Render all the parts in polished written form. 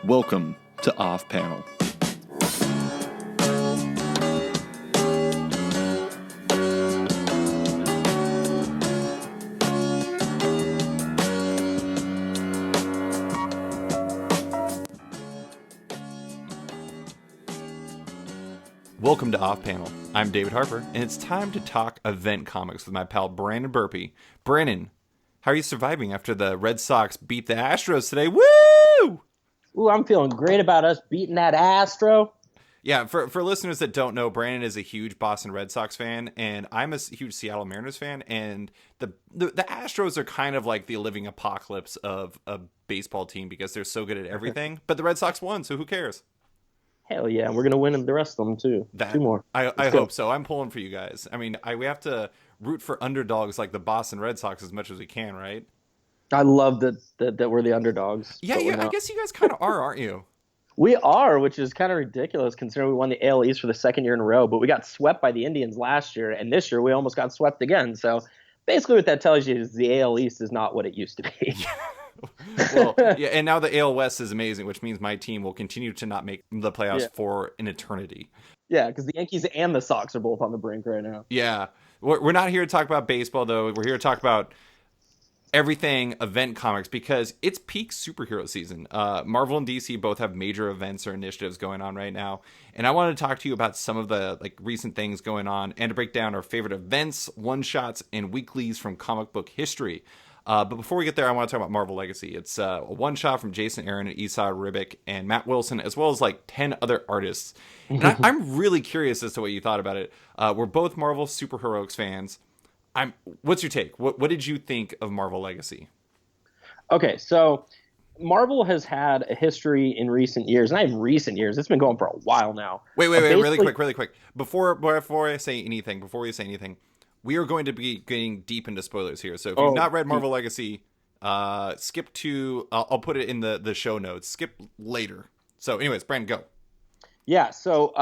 Welcome to Off Panel. Welcome to Off Panel. I'm David Harper, and it's time to talk event comics with my pal Brandon Burpee. Brandon, how are you surviving after the Red Sox beat the Astros today? Woo! Ooh, I'm feeling great about us beating that Astro. Yeah, for listeners that don't know, Brandon is a huge Boston Red Sox fan, and I'm a huge Seattle Mariners fan, and the Astros are kind of like the living apocalypse of a baseball team because they're so good at everything, but the Red Sox won, so who cares? Hell yeah, and we're going to win the rest of them, too. Two more. I hope so. I'm pulling for you guys. I mean, we have to root for underdogs like the Boston Red Sox as much as we can, right? I love that we're the underdogs. Yeah, I guess you guys kind of are, aren't you? We are, which is kind of ridiculous considering we won the AL East for the second year in a row, but we got swept by the Indians last year, and this year we almost got swept again. So basically what that tells you is the AL East is not what it used to be. Well, yeah, and now the AL West is amazing, which means my team will continue to not make the playoffs for an eternity. Yeah, because the Yankees and the Sox are both on the brink right now. Yeah. We're not here to talk about baseball, though. We're here to talk about everything event comics because it's peak superhero season. Marvel and DC both have major events or initiatives going on right now. And I want to talk to you about some of the recent things going on and to break down our favorite events, one-shots, and weeklies from comic book history. But before we get there, I want to talk about Marvel Legacy. It's a one-shot from Jason Aaron and Esau Ribic and Matt Wilson, as well as 10 other artists. And I'm really curious as to what you thought about it. We're both Marvel superheroics fans. What's your take? What did you think of Marvel Legacy? Okay, so Marvel has had a history in recent years, and I have recent years. It's been going for a while now. Wait, really quick. Before we say anything, we are going to be getting deep into spoilers here. So if you've not read Marvel Legacy, skip to, I'll put it in the show notes. Skip later. So anyways, Brandon, go. Yeah, so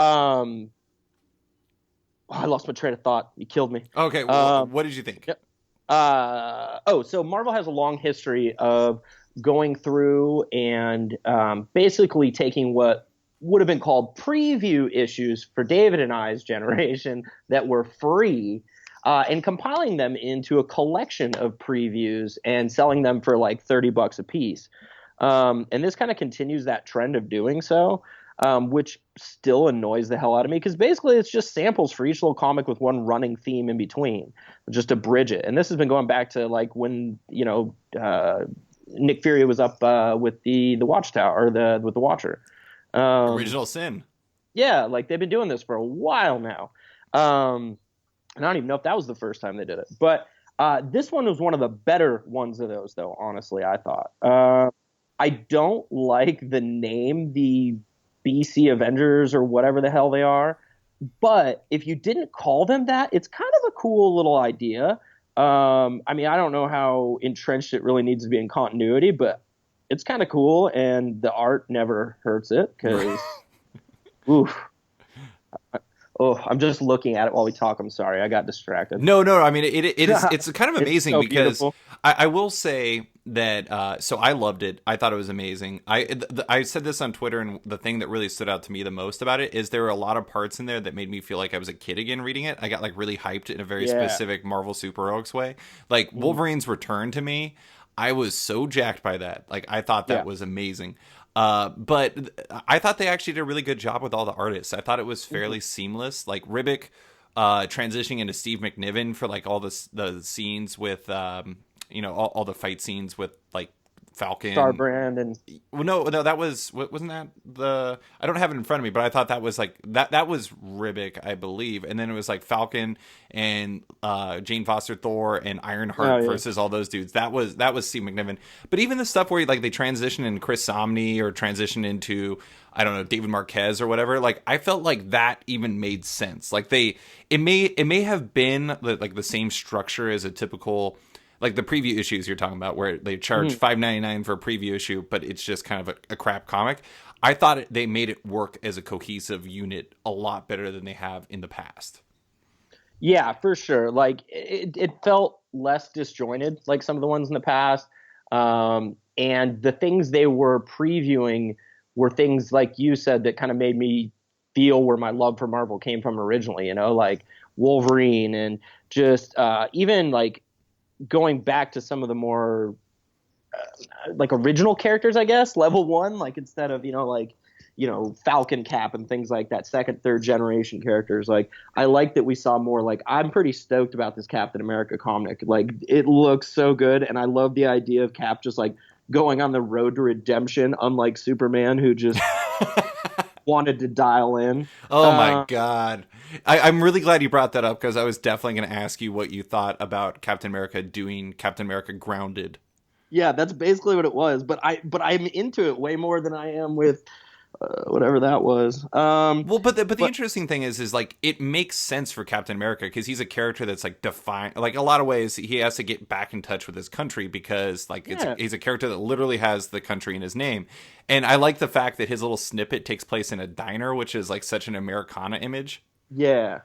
I lost my train of thought. You killed me. Okay, well, what did you think? Yep. So Marvel has a long history of going through and basically taking what would have been called preview issues for David and I's generation that were free and compiling them into a collection of previews and selling them for $30 a piece. And this kind of continues that trend of doing so. Which still annoys the hell out of me because basically it's just samples for each little comic with one running theme in between, just to bridge it. And this has been going back to when Nick Fury was up with the Watchtower or with the Watcher. Original Sin. Yeah, they've been doing this for a while now. And I don't even know if that was the first time they did it, but this one was one of the better ones of those, though. Honestly, I thought. I don't like the name, the BC Avengers or whatever the hell they are. But if you didn't call them that, it's kind of a cool little idea. I mean, I don't know how entrenched it really needs to be in continuity, but it's kind of cool. And the art never hurts it because, oof. I'm just looking at it while we talk. I'm sorry. I got distracted. No. I mean, it's kind of amazing so because I will say that. So I loved it. I thought it was amazing. I said this on Twitter, and the thing that really stood out to me the most about it is there were a lot of parts in there that made me feel like I was a kid again reading it. I got really hyped in a very specific Marvel superheroics way. Wolverine's return to me, I was so jacked by that. I thought that was amazing. But I thought they actually did a really good job with all the artists. I thought it was fairly seamless. Ribic transitioning into Steve McNiven for all the scenes with all the fight scenes with Falcon, Starbrand, and no, that wasn't that the, I don't have it in front of me, but I thought that was that was Ribic, I believe, and then it was Falcon and Jane Foster Thor and Ironheart versus all those dudes. That was Steve McNiven. But even the stuff where they transition in Chris Samnee or transition into, I don't know, David Marquez or whatever, I felt like that even made sense. It may have been the same structure as a typical, the preview issues you're talking about, where they charge $5.99 for a preview issue, but it's just kind of a crap comic. I thought they made it work as a cohesive unit a lot better than they have in the past. Yeah, for sure. It felt less disjointed, like some of the ones in the past. And the things they were previewing were things like you said that kind of made me feel where my love for Marvel came from originally, like Wolverine and just even like going back to some of the more like original characters, I guess, level one, like instead of, like, Falcon, Cap and things like that, second, third generation characters. Like, I like that we saw more. Like, I'm pretty stoked about this Captain America comic. Like, it looks so good. And I love the idea of Cap just like going on the road to redemption, unlike Superman, who just wanted to dial in. Oh my God. I'm really glad you brought that up, because I was definitely going to ask you what you thought about Captain America doing Captain America Grounded. Yeah, that's basically what it was. But I'm into it way more than I am with whatever that was. Well, but the interesting thing is like, it makes sense for Captain America, because he's a character that's like defined, like a lot of ways he has to get back in touch with his country, because like he's a character that literally has the country in his name. And I like the fact that his little snippet takes place in a diner, which is like such an Americana image. Yeah.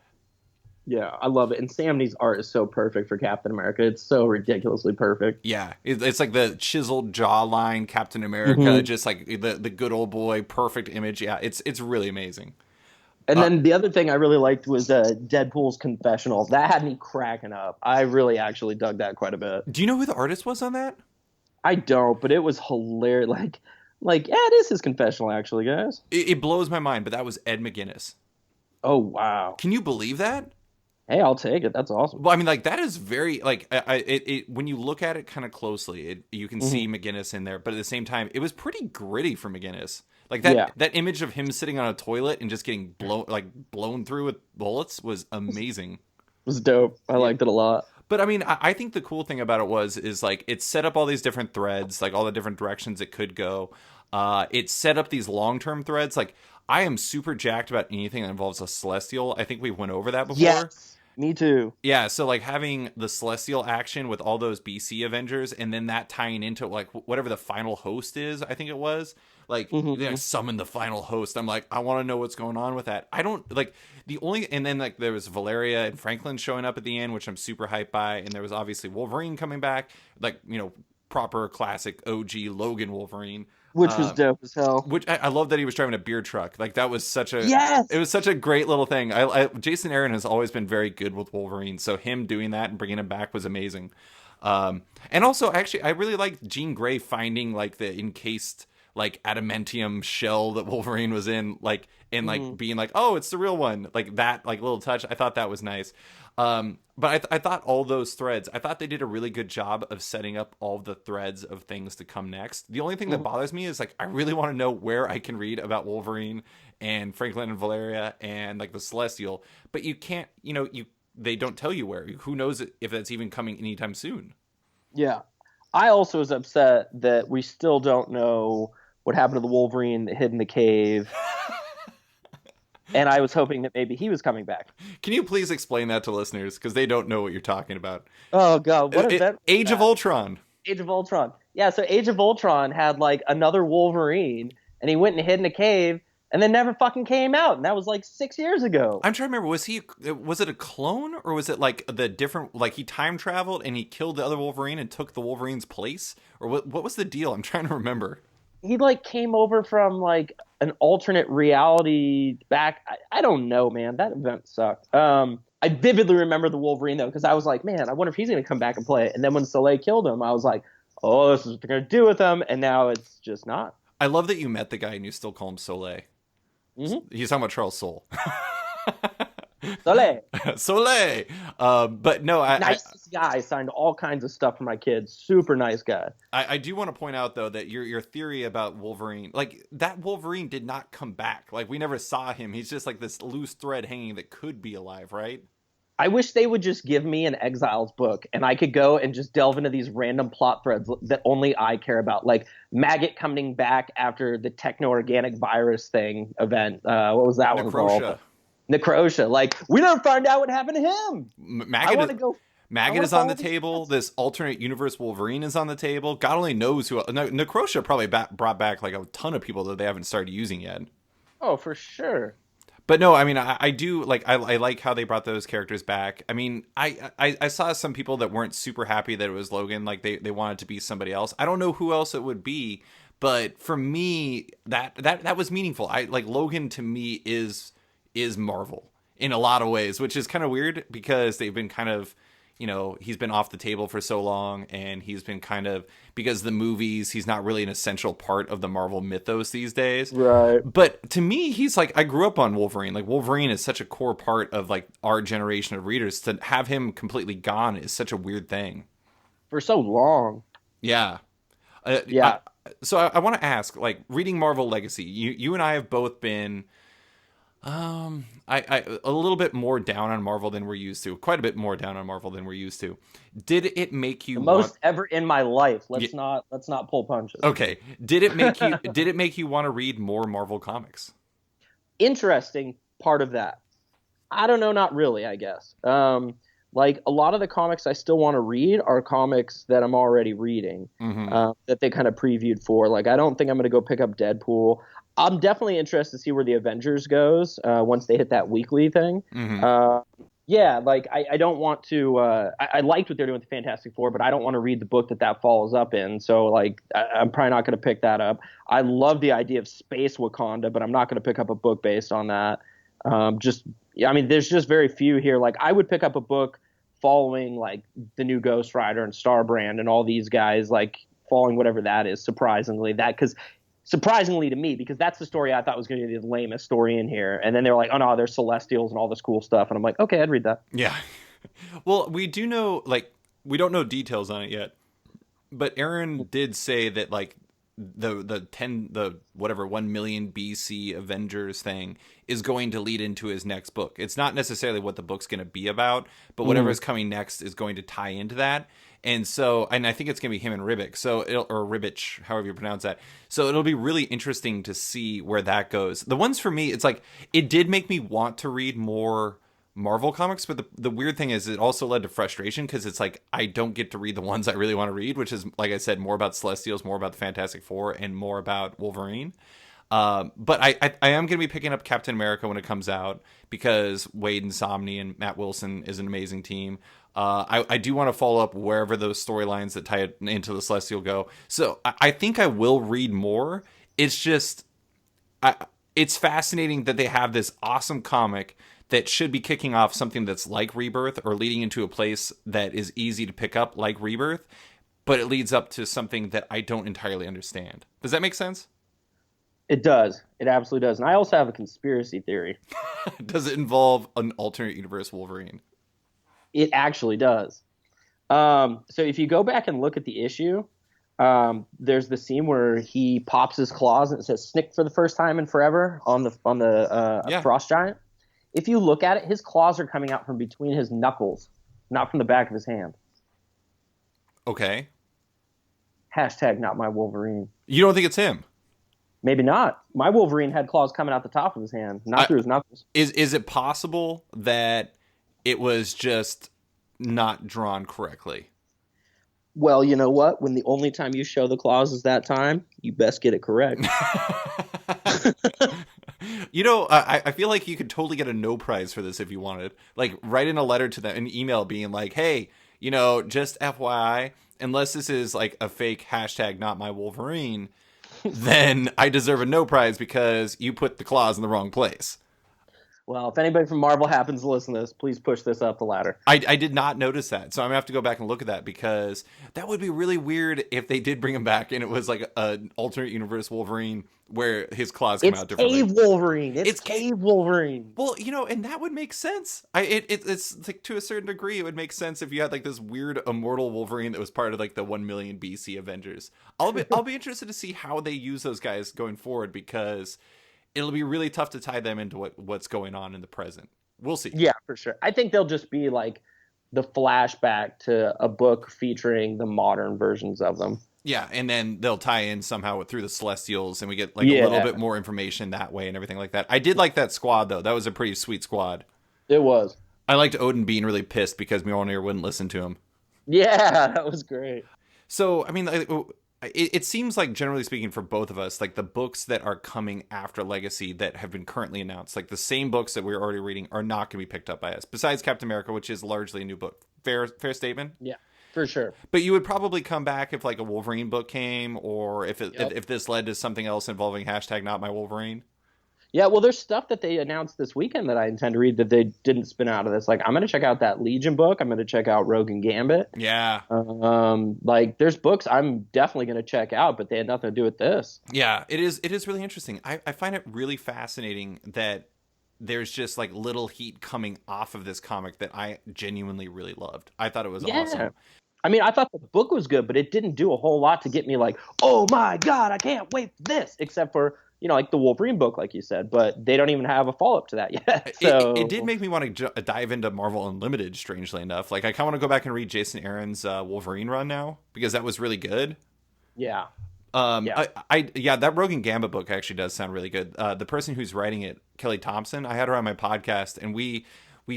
Yeah, I love it. And Sam Neill's art is so perfect for Captain America. It's so ridiculously perfect. Yeah, it's like the chiseled jawline Captain America, just like the good old boy, perfect image. Yeah, it's really amazing. And then the other thing I really liked was Deadpool's confessional. That had me cracking up. I really actually dug that quite a bit. Do you know who the artist was on that? I don't, but it was hilarious. Like yeah, it is his confessional, actually, guys. It blows my mind, but that was Ed McGuinness. Oh, wow. Can you believe that? Hey, I'll take it. That's awesome. Well, I mean, like, that is very, like, when you look at it kind of closely, you can see McGuinness in there, but at the same time, it was pretty gritty for McGuinness. Like, that image of him sitting on a toilet and just getting blown through with bullets was amazing. It was dope. I liked it a lot. But I mean, I think the cool thing about it is like, it set up all these different threads, like all the different directions it could go. It set up these long-term threads. Like, I am super jacked about anything that involves a Celestial. I think we went over that before. Yes. Me too. Yeah, so like having the Celestial action with all those BC Avengers, and then that tying into like whatever the final host is, I think it was. Like, they summon the final host. I'm like, I want to know what's going on with that. I don't like and then like there was Valeria and Franklin showing up at the end, which I'm super hyped by, and there was obviously Wolverine coming back, like, proper classic OG Logan Wolverine. Which was dope as hell. Which I love that he was driving a beer truck. Like, that was such a it was such a great little thing. Jason Aaron has always been very good with Wolverine, so him doing that and bringing him back was amazing. And also, actually, I really liked Jean Grey finding like the encased like adamantium shell that Wolverine was in, like, and like being like, oh, it's the real one. Like that, like little touch. I thought that was nice. But I thought all those threads, I thought they did a really good job of setting up all the threads of things to come next. The only thing that bothers me is like, I really want to know where I can read about Wolverine and Franklin and Valeria and like the Celestial, but you can't, they don't tell you where. Who knows if that's even coming anytime soon. Yeah. I also was upset that we still don't know what happened to the Wolverine that hid in the cave. And I was hoping that maybe he was coming back. Can you please explain that to listeners? Because they don't know what you're talking about. Oh, God. What is that? Age of Ultron. Age of Ultron. Yeah, so Age of Ultron had, like, another Wolverine, and he went and hid in a cave, and then never fucking came out. And that was, like, 6 years ago. I'm trying to remember. Was it a clone? Or was it, like, the different... Like, he time traveled, and he killed the other Wolverine and took the Wolverine's place? Or what was the deal? I'm trying to remember. He, like, came over from, like, an alternate reality back. I don't know, man. That event sucked. I vividly remember the Wolverine, though, because I was like, man, I wonder if he's going to come back and play it. And then when Soleil killed him, I was like, oh, this is what they're going to do with him. And now it's just not. I love that you met the guy and you still call him Soleil. He's talking about Charles Soule. Soleil. Soleil. But no, nicest guy. Signed all kinds of stuff for my kids. Super nice guy. I do want to point out, though, that your theory about Wolverine, like, that Wolverine did not come back. Like, we never saw him. He's just like this loose thread hanging that could be alive, right? I wish they would just give me an Exiles book and I could go and just delve into these random plot threads that only I care about. Like Maggot coming back after the techno-organic virus thing event. What was that one called? Necrotia. Like, we never find out what happened to him. Maggot is on the table. This alternate universe Wolverine is on the table. God only knows who. Necrotia probably brought back like a ton of people that they haven't started using yet. Oh, for sure. But no, I mean, I do like, I like how they brought those characters back. I mean, I saw some people that weren't super happy that it was Logan. Like they wanted to be somebody else. I don't know who else it would be, But for me, that was meaningful. I like Logan to me is Marvel in a lot of ways, which is kind of weird because they've been kind of, he's been off the table for so long, and he's been kind of, because the movies, he's not really an essential part of the Marvel mythos these days. Right. But to me, he's like, I grew up on Wolverine. Like, Wolverine is such a core part of like our generation of readers. To have him completely gone is such a weird thing. For so long. Yeah. Yeah. I want to ask, like, reading Marvel Legacy, you and I have both been, I a little bit more down on Marvel than we're used to. Quite a bit more down on Marvel than we're used to. Did it make you the most ever in my life? Let's not pull punches. Okay. Did it make you want to read more Marvel comics? Interesting part of that. I don't know, not really, I guess. Like a lot of the comics I still want to read are comics that I'm already reading, that they kind of previewed for. Like, I don't think I'm going to go pick up Deadpool. I'm definitely interested to see where the Avengers goes once they hit that weekly thing. Yeah, like I don't want to. I liked what they're doing with the Fantastic Four, but I don't want to read the book that follows up in. So like, I'm probably not going to pick that up. I love the idea of space Wakanda, but I'm not going to pick up a book based on that. There's just very few here. Like, I would pick up a book following like the new Ghost Rider and Starbrand and all these guys, like following whatever that is. Surprisingly to me, because that's the story I thought was going to be the lamest story in here. And then they were like, oh no, there's Celestials and all this cool stuff. And I'm like, okay, I'd read that. Yeah. Well, we do know, like, we don't know details on it yet, but Aaron did say that like the 1 million BC Avengers thing is going to lead into his next book. It's not necessarily what the book's going to be about, but whatever is coming next is going to tie into that. And I think it's going to be him and Ribic, or Ribic, however you pronounce that. So it'll be really interesting to see where that goes. The ones for me, it's like, it did make me want to read more Marvel comics, but the weird thing is it also led to frustration, because it's like, I don't get to read the ones I really want to read, which is, like I said, more about Celestials, more about the Fantastic Four, and more about Wolverine. But I am going to be picking up Captain America when it comes out, because Wade and Somni and Matt Wilson is an amazing team. I do want to follow up wherever those storylines that tie it into the Celestial go. So I think I will read more. It's just, it's fascinating that they have this awesome comic that should be kicking off something that's like Rebirth, or leading into a place that is easy to pick up like Rebirth, but it leads up to something that I don't entirely understand. Does that make sense? It does. It absolutely does. And I also have a conspiracy theory. Does it involve an alternate universe Wolverine? It actually does. So if you go back and look at the issue, there's the scene where he pops his claws and it says "Snick" for the first time in forever on the Frost Giant. If you look at it, his claws are coming out from between his knuckles, not from the back of his hand. Okay. Hashtag not my Wolverine. You don't think it's him? Maybe not. My Wolverine had claws coming out the top of his hand, not through his knuckles. Is it possible that it was just not drawn correctly? Well, you know what? When the only time you show the claws is that time, you best get it correct. I feel like you could totally get a no prize for this if you wanted. Like, write in a letter to them, an email being like, hey, just FYI, unless this is like a fake hashtag not my Wolverine, then I deserve a no prize because you put the claws in the wrong place. Well, if anybody from Marvel happens to listen to this, please push this up the ladder. I did not notice that, so I'm going to have to go back and look at that, because that would be really weird if they did bring him back and it was like an alternate universe Wolverine where his claws come out differently. It's Cave Wolverine. It's Cave Wolverine. Well, and that would make sense. It's like, to a certain degree, it would make sense if you had like this weird immortal Wolverine that was part of like the 1 million BC Avengers. I'll be interested to see how they use those guys going forward, because it'll be really tough to tie them into what's going on in the present. We'll see. Yeah, for sure. I think they'll just be like the flashback to a book featuring the modern versions of them. Yeah, and then they'll tie in somehow through the Celestials, and we get like a little bit more information that way and everything like that. I did like that squad, though. That was a pretty sweet squad. It was. I liked Odin being really pissed because Mjolnir wouldn't listen to him. Yeah, that was great. So, I mean, it seems like, generally speaking, for both of us, like the books that are coming after Legacy that have been currently announced, like the same books that we're already reading, are not going to be picked up by us, besides Captain America, which is largely a new book. Fair statement? Yeah. For sure. But you would probably come back if like a Wolverine book came, or if Yep. if this led to something else involving hashtag not my Wolverine. Yeah, well, there's stuff that they announced this weekend that I intend to read that they didn't spin out of this. Like, I'm going to check out that Legion book. I'm going to check out Rogue and Gambit. Yeah. Like, there's books I'm definitely going to check out, but they had nothing to do with this. Yeah, it is really interesting. I find it really fascinating that there's just like little heat coming off of this comic that I genuinely really loved. I thought it was awesome. I mean, I thought the book was good, but it didn't do a whole lot to get me like, oh my God, I can't wait for this, except for, like the Wolverine book, like you said, but they don't even have a follow-up to that yet. So it did make me want to dive into Marvel Unlimited, strangely enough. Like, I kind of want to go back and read Jason Aaron's Wolverine run now, because that was really good. Yeah. That Rogue and Gambit book actually does sound really good. The person who's writing it, Kelly Thompson, I had her on my podcast, and we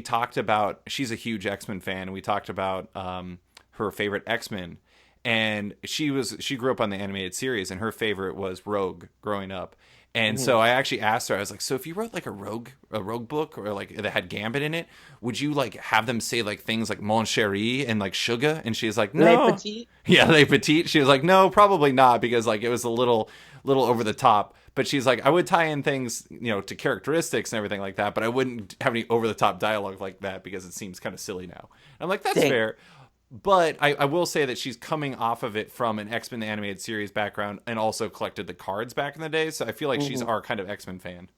talked about, she's a huge X-Men fan, and we talked about her favorite X-Men, and she grew up on the animated series, and her favorite was Rogue growing up. And so I actually asked her, I was like, so if you wrote like a rogue book, or like that had Gambit in it, would you like have them say like things like Mon Chéri and like Sugar? And she's like, no. Les Petits? Yeah, Les Petits. She was like, no, probably not, because like it was a little over the top. But she's like, I would tie in things, to characteristics and everything like that, but I wouldn't have any over the top dialogue like that because it seems kind of silly now. I'm like, that's fair. But I will say that she's coming off of it from an X-Men animated series background, and also collected the cards back in the day. So I feel like she's our kind of X-Men fan.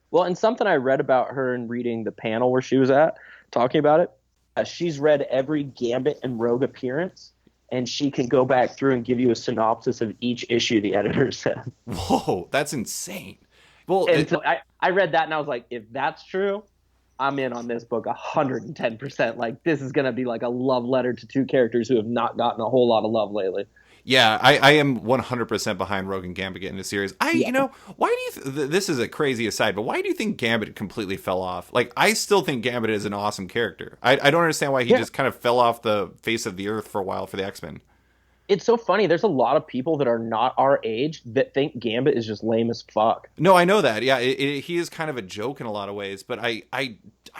Well, and something I read about her in reading the panel where she was at, talking about it, she's read every Gambit and Rogue appearance, and she can go back through and give you a synopsis of each issue the editor said. Whoa, that's insane. Well, so I read that, and I was like, if that's true, I'm in on this book 110%. Like, this is going to be like a love letter to two characters who have not gotten a whole lot of love lately. Yeah, I am 100% behind Rogue and Gambit getting a series. Why do you, this is a crazy aside, but why do you think Gambit completely fell off? Like, I still think Gambit is an awesome character. I don't understand why he just kind of fell off the face of the earth for a while for the X-Men. It's so funny. There's a lot of people that are not our age that think Gambit is just lame as fuck. No, I know that. Yeah, he is kind of a joke in a lot of ways, but I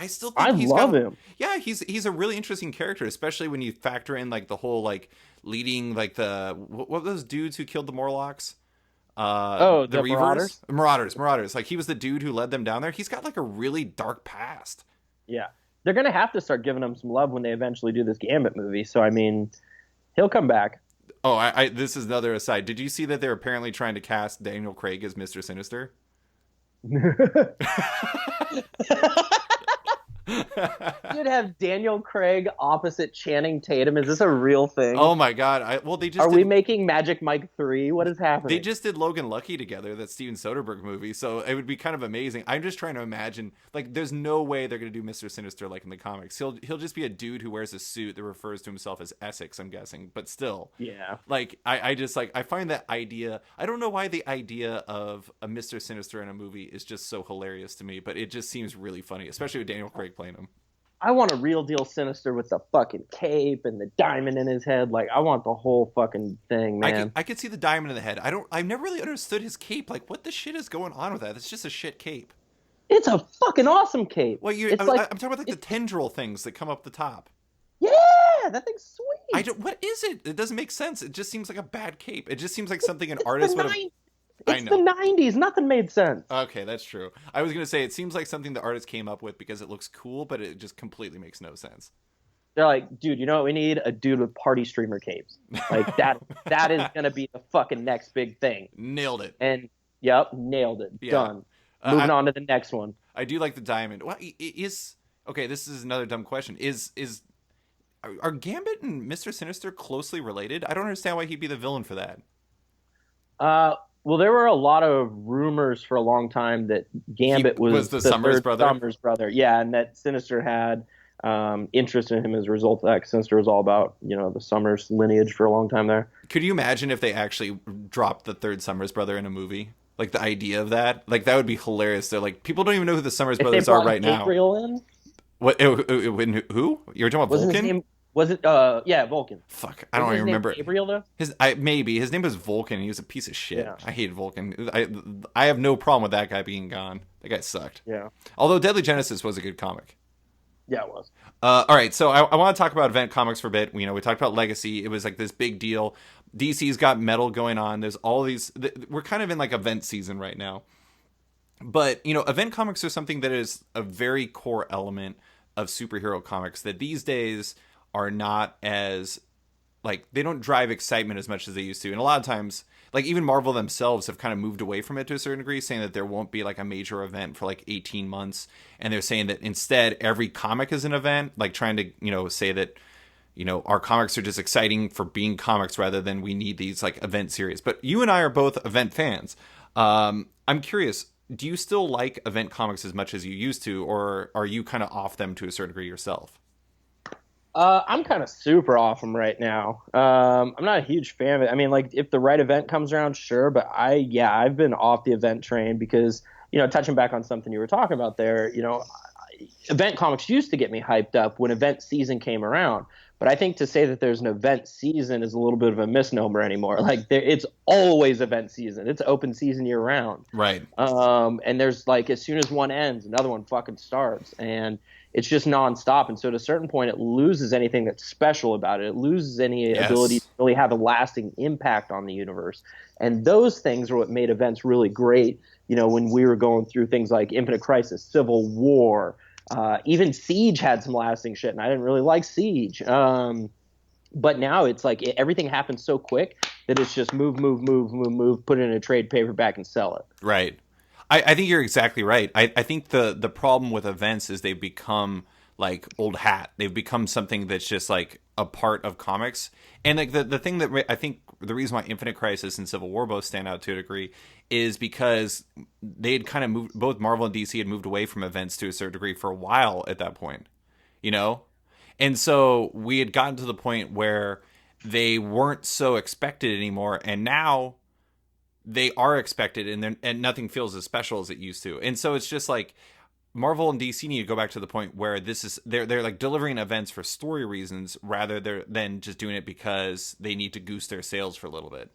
still think I love him. Yeah, he's a really interesting character, especially when you factor in like the whole like leading like what were those dudes who killed the Morlocks? The Reavers? Marauders. Like, he was the dude who led them down there. He's got like a really dark past. Yeah, they're gonna have to start giving him some love when they eventually do this Gambit movie. So I mean, he'll come back. Oh, this is another aside. Did you see that they're apparently trying to cast Daniel Craig as Mr. Sinister? You'd have Daniel Craig opposite Channing Tatum. Is this a real thing? Oh my God! Are we making Magic Mike 3? What is happening? They just did Logan Lucky together, that Steven Soderbergh movie. So it would be kind of amazing. I'm just trying to imagine. Like, there's no way they're gonna do Mr. Sinister like in the comics. He'll just be a dude who wears a suit that refers to himself as Essex, I'm guessing. But still, yeah. Like, I just like, I find that idea. I don't know why the idea of a Mr. Sinister in a movie is just so hilarious to me, but it just seems really funny, especially with Daniel Craig playing him. I want a real deal Sinister with the fucking cape and the diamond in his head. Like, I want the whole fucking thing, man. I could see the diamond in the head. I've never really understood his cape. Like, what the shit is going on with that? It's just a shit cape. It's a fucking awesome cape. Well, I'm talking about like the tendril things that come up the top. Yeah, that thing's sweet. What is it? It doesn't make sense. It just seems like a bad cape. It just seems like something an artist would have. It's the 90s. Nothing made sense. Okay, that's true. I was going to say, it seems like something the artist came up with because it looks cool, but it just completely makes no sense. They're like, dude, you know what we need? A dude with party streamer capes. Like, that is going to be the fucking next big thing. Nailed it. And, yep, nailed it. Yeah. Done. Moving on to the next one. I do like the diamond. Well, okay, this is another dumb question. Are Gambit and Mr. Sinister closely related? I don't understand why he'd be the villain for that. Well, there were a lot of rumors for a long time that Gambit was the Summers brother. Summers brother, yeah, and that Sinister had interest in him as a result of that. Sinister was all about the Summers lineage for a long time there. Could you imagine if they actually dropped the third Summers brother in a movie? Like, the idea of that, like, that would be hilarious. They're like, people don't even know who the Summers brothers are right now. Gabriel in? What? Who? You were talking about Vulcan? Was it Vulcan? Fuck, I don't even remember. Gabriel though? Maybe his name was Vulcan. He was a piece of shit. Yeah. I hated Vulcan. I have no problem with that guy being gone. That guy sucked. Yeah. Although Deadly Genesis was a good comic. Yeah, it was. All right, so I want to talk about Event Comics for a bit. We talked about Legacy. It was like this big deal. DC's got Metal going on. There's all these. We're kind of in like event season right now. But Event Comics are something that is a very core element of superhero comics that these days are not as like they don't drive excitement as much as they used to. And a lot of times, like even Marvel themselves have kind of moved away from it to a certain degree, saying that there won't be like a major event for like 18 months. And they're saying that instead every comic is an event, like trying to, say that, our comics are just exciting for being comics rather than we need these like event series. But you and I are both event fans. I'm curious, do you still like event comics as much as you used to, or are you kind of off them to a certain degree yourself? I'm kind of super off them right now. I'm not a huge fan of it. I mean, like if the right event comes around, sure. But I've been off the event train because, touching back on something you were talking about there, event comics used to get me hyped up when event season came around. But I think to say that there's an event season is a little bit of a misnomer anymore. Like it's always event season. It's open season year round. Right. And there's like, as soon as one ends, another one fucking starts. And it's just nonstop. And so at a certain point, it loses anything that's special about it. It loses any ability to really have a lasting impact on the universe. And those things are what made events really great. When we were going through things like Infinite Crisis, Civil War, even Siege had some lasting shit, and I didn't really like Siege. But now it's like everything happens so quick that it's just move, put it in a trade paperback and sell it. Right. I think you're exactly right. I think the problem with events is they've become like old hat. They've become something that's just like a part of comics. And like the thing that I think the reason why Infinite Crisis and Civil War both stand out to a degree is because they had kind of moved, both Marvel and DC had moved away from events to a certain degree for a while at that point, And so we had gotten to the point where they weren't so expected anymore. And now they are expected, and nothing feels as special as it used to. And so it's just like Marvel and DC need to go back to the point where they're like delivering events for story reasons rather than just doing it because they need to goose their sales for a little bit.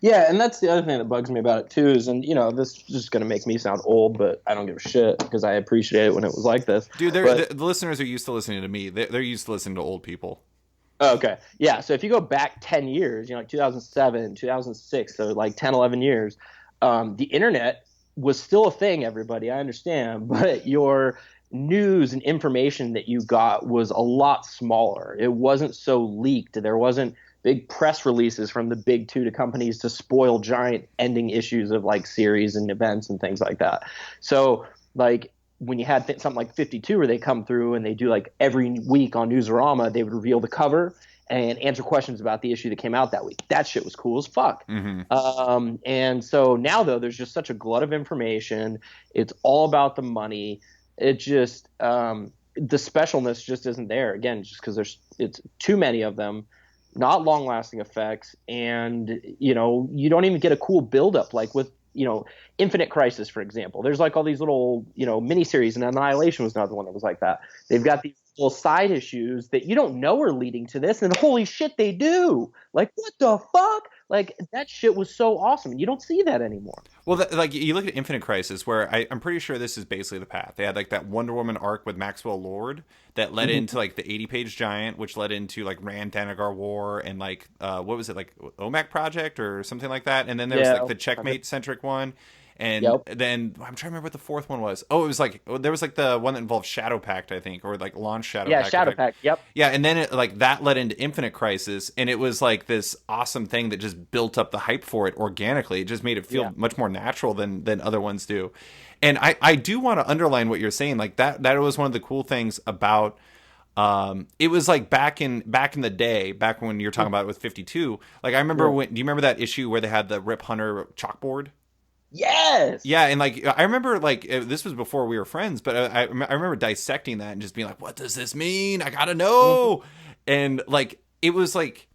Yeah, and that's the other thing that bugs me about it too is, and this is just going to make me sound old, but I don't give a shit because I appreciate it when it was like this. Dude, the listeners are used to listening to me. They're used to listening to old people. Okay. Yeah. So if you go back 10 years, like 2007, 2006, so like 10, 11 years, the internet was still a thing, everybody. I understand. But your news and information that you got was a lot smaller. It wasn't so leaked. There wasn't big press releases from the big two to companies to spoil giant ending issues of like series and events and things like that. So like, when you had something like 52 where they come through and they do like every week on Newsarama, they would reveal the cover and answer questions about the issue that came out that week. That shit was cool as fuck. Mm-hmm. And so now though, there's just such a glut of information. It's all about the money. It just, the specialness just isn't there again, just because it's too many of them, not long lasting effects. And, you don't even get a cool buildup like with, Infinite Crisis, for example. There's like all these little, miniseries, and Annihilation was another one that was like that. They've got these little side issues that you don't know are leading to this, and holy shit, they do. Like, what the fuck? Like, that shit was so awesome. You don't see that anymore. Well, like, you look at Infinite Crisis, where I'm pretty sure this is basically the path. They had, like, that Wonder Woman arc with Maxwell Lord that led into, like, the 80-page Giant, which led into, like, Rand Thanagar War and, like, what was it, like, OMAC Project or something like that? And then there was, like, the Checkmate-centric one. And then I'm trying to remember what the fourth one was. Oh, it was like there was like the one that involved Shadow Pact, I think, or like Launch Shadow Pact. Yeah, Shadow Pact. Yep. Yeah, and then it like that led into Infinite Crisis, and it was like this awesome thing that just built up the hype for it organically. It just made it feel much more natural than other ones do. And I do want to underline what you're saying. Like that was one of the cool things about. It was like back in the day, back when you're talking about it with 52. Like I remember do you remember that issue where they had the Rip Hunter chalkboard? Yes. Yeah, and like I remember, like this was before we were friends, but I remember dissecting that and just being like, "What does this mean? I gotta know." And like it was like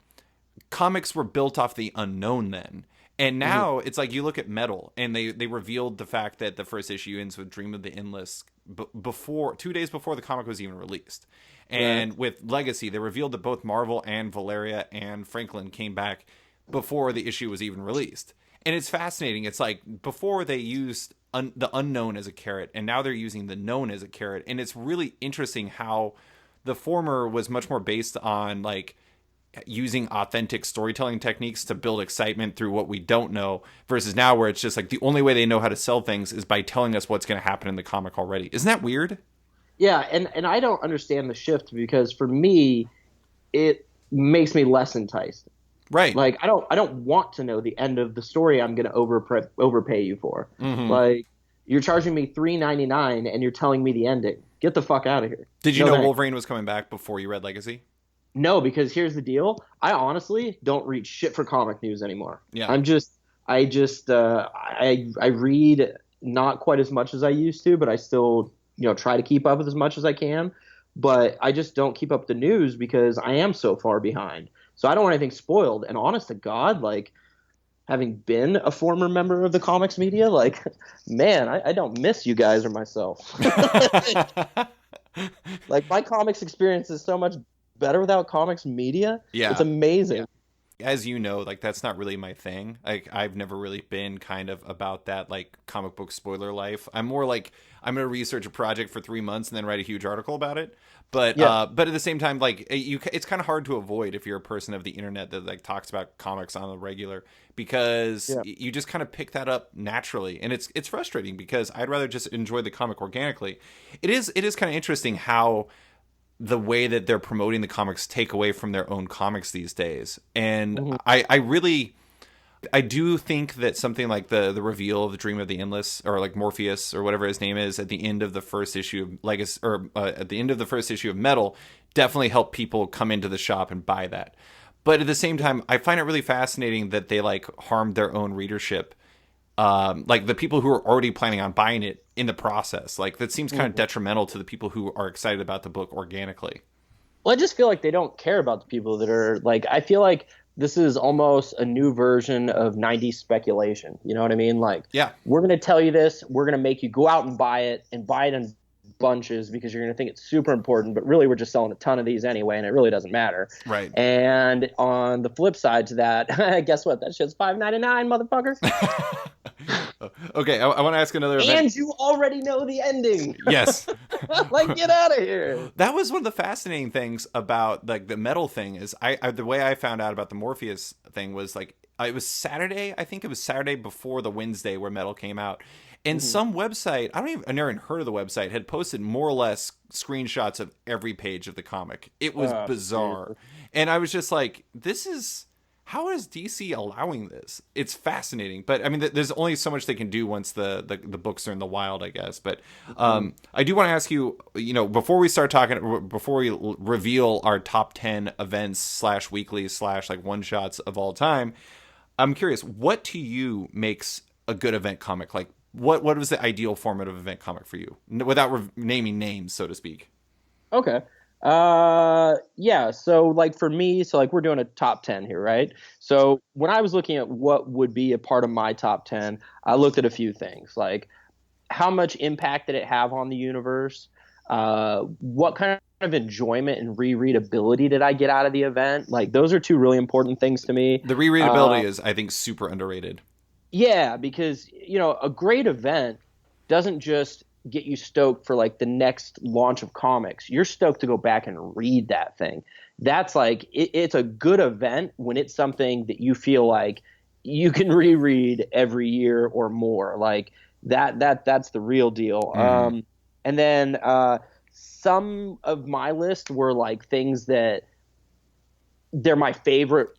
comics were built off the unknown then, and now it's like you look at Metal, and they revealed the fact that the first issue ends with Dream of the Endless before 2 days before the comic was even released, and with Legacy, they revealed that both Marvel and Valeria and Franklin came back before the issue was even released. And it's fascinating. It's like before they used the unknown as a carrot, and now they're using the known as a carrot. And it's really interesting how the former was much more based on like using authentic storytelling techniques to build excitement through what we don't know, versus now where it's just like the only way they know how to sell things is by telling us what's going to happen in the comic already. Isn't that weird? Yeah, and I don't understand the shift, because for me, it makes me less enticed. Right. Like I don't want to know the end of the story I'm going to overpay you for. Mm-hmm. Like you're charging me $3.99 and you're telling me the ending. Get the fuck out of here. Did you know Wolverine was coming back before you read Legacy? No, because here's the deal. I honestly don't read shit for comic news anymore. Yeah. I read not quite as much as I used to, but I still, try to keep up with as much as I can. But I just don't keep up the news because I am so far behind. So I don't want anything spoiled. And honest to God, like having been a former member of the comics media, like, man, I don't miss you guys or myself. Like my comics experience is so much better without comics media. Yeah. It's amazing. Yeah. As you know, like that's not really my thing. Like I've never really been kind of about that like comic book spoiler life. I'm more like I'm going to research a project for 3 months and then write a huge article about it. But at the same time, like it's kind of hard to avoid if you're a person of the internet that like talks about comics on a regular, because you just kind of pick that up naturally, and it's frustrating because I'd rather just enjoy the comic organically. It is kind of interesting how the way that they're promoting the comics take away from their own comics these days. And I do think that something like the reveal of the Dream of the Endless, or like Morpheus or whatever his name is, at the end of the first issue of Legacy, or at the end of the first issue of Metal, definitely helped people come into the shop and buy that. But at the same time, I find it really fascinating that they like harmed their own readership. Like the people who are already planning on buying it in the process, like that seems kind of detrimental to the people who are excited about the book organically. Well, I just feel like they don't care about the people that are like, I feel like this is almost a new version of 90s speculation. You know what I mean? Like, we're going to tell you this, we're going to make you go out and buy it in bunches because you're going to think it's super important, but really we're just selling a ton of these anyway, and it really doesn't matter. Right. And on the flip side to that, guess what? That shit's $5.99, motherfucker. Okay, I want to ask another event. And you already know the ending. Yes. Like, get out of here. That was one of the fascinating things about like the Metal thing is I the way I found out about the Morpheus thing was like it was Saturday. I think it was Saturday before the Wednesday where Metal came out. And some website, I never even heard of the website, had posted more or less screenshots of every page of the comic. It was bizarre. Jesus. And I was just like, how is DC allowing this? It's fascinating. But I mean, there's only so much they can do once the books are in the wild, I guess. But I do want to ask you, before we start talking, before we reveal our top 10 events / weeklies / like one shots of all time, I'm curious, what to you makes a good event comic? Like, what was the ideal format of event comic for you, without naming names, so to speak? Okay. Yeah. So like for me, we're doing a top 10 here, right? So when I was looking at what would be a part of my top 10, I looked at a few things, like how much impact did it have on the universe? What kind of enjoyment and rereadability did I get out of the event? Like those are two really important things to me. The rereadability is, I think, super underrated. Yeah, because, a great event doesn't just get you stoked for like the next launch of comics. You're stoked to go back and read that thing. That's like, it's a good event when it's something that you feel like you can reread every year or more. Like that's the real deal. Mm. And then some of my list were like things that they're my favorite,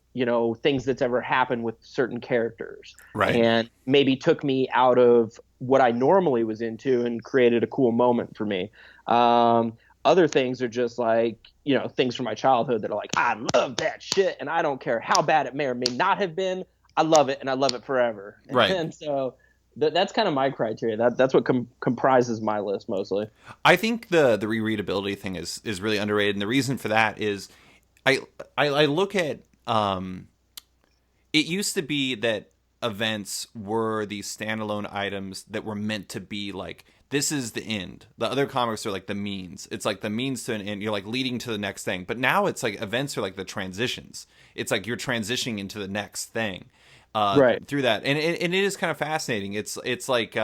things that's ever happened with certain characters. Right. And maybe took me out of what I normally was into and created a cool moment for me. Other things are just like, things from my childhood that are like, I love that shit and I don't care how bad it may or may not have been. I love it and I love it forever. Right. And so that's kind of my criteria. That's what comprises my list mostly. I think the rereadability thing is really underrated. And the reason for that is I look at, it used to be that events were these standalone items that were meant to be like, this is the end. The other comics are like the means. It's like the means to an end. You're like leading to the next thing. But now it's like events are like the transitions. It's like you're transitioning into the next thing through that. And it is kind of fascinating. It's like,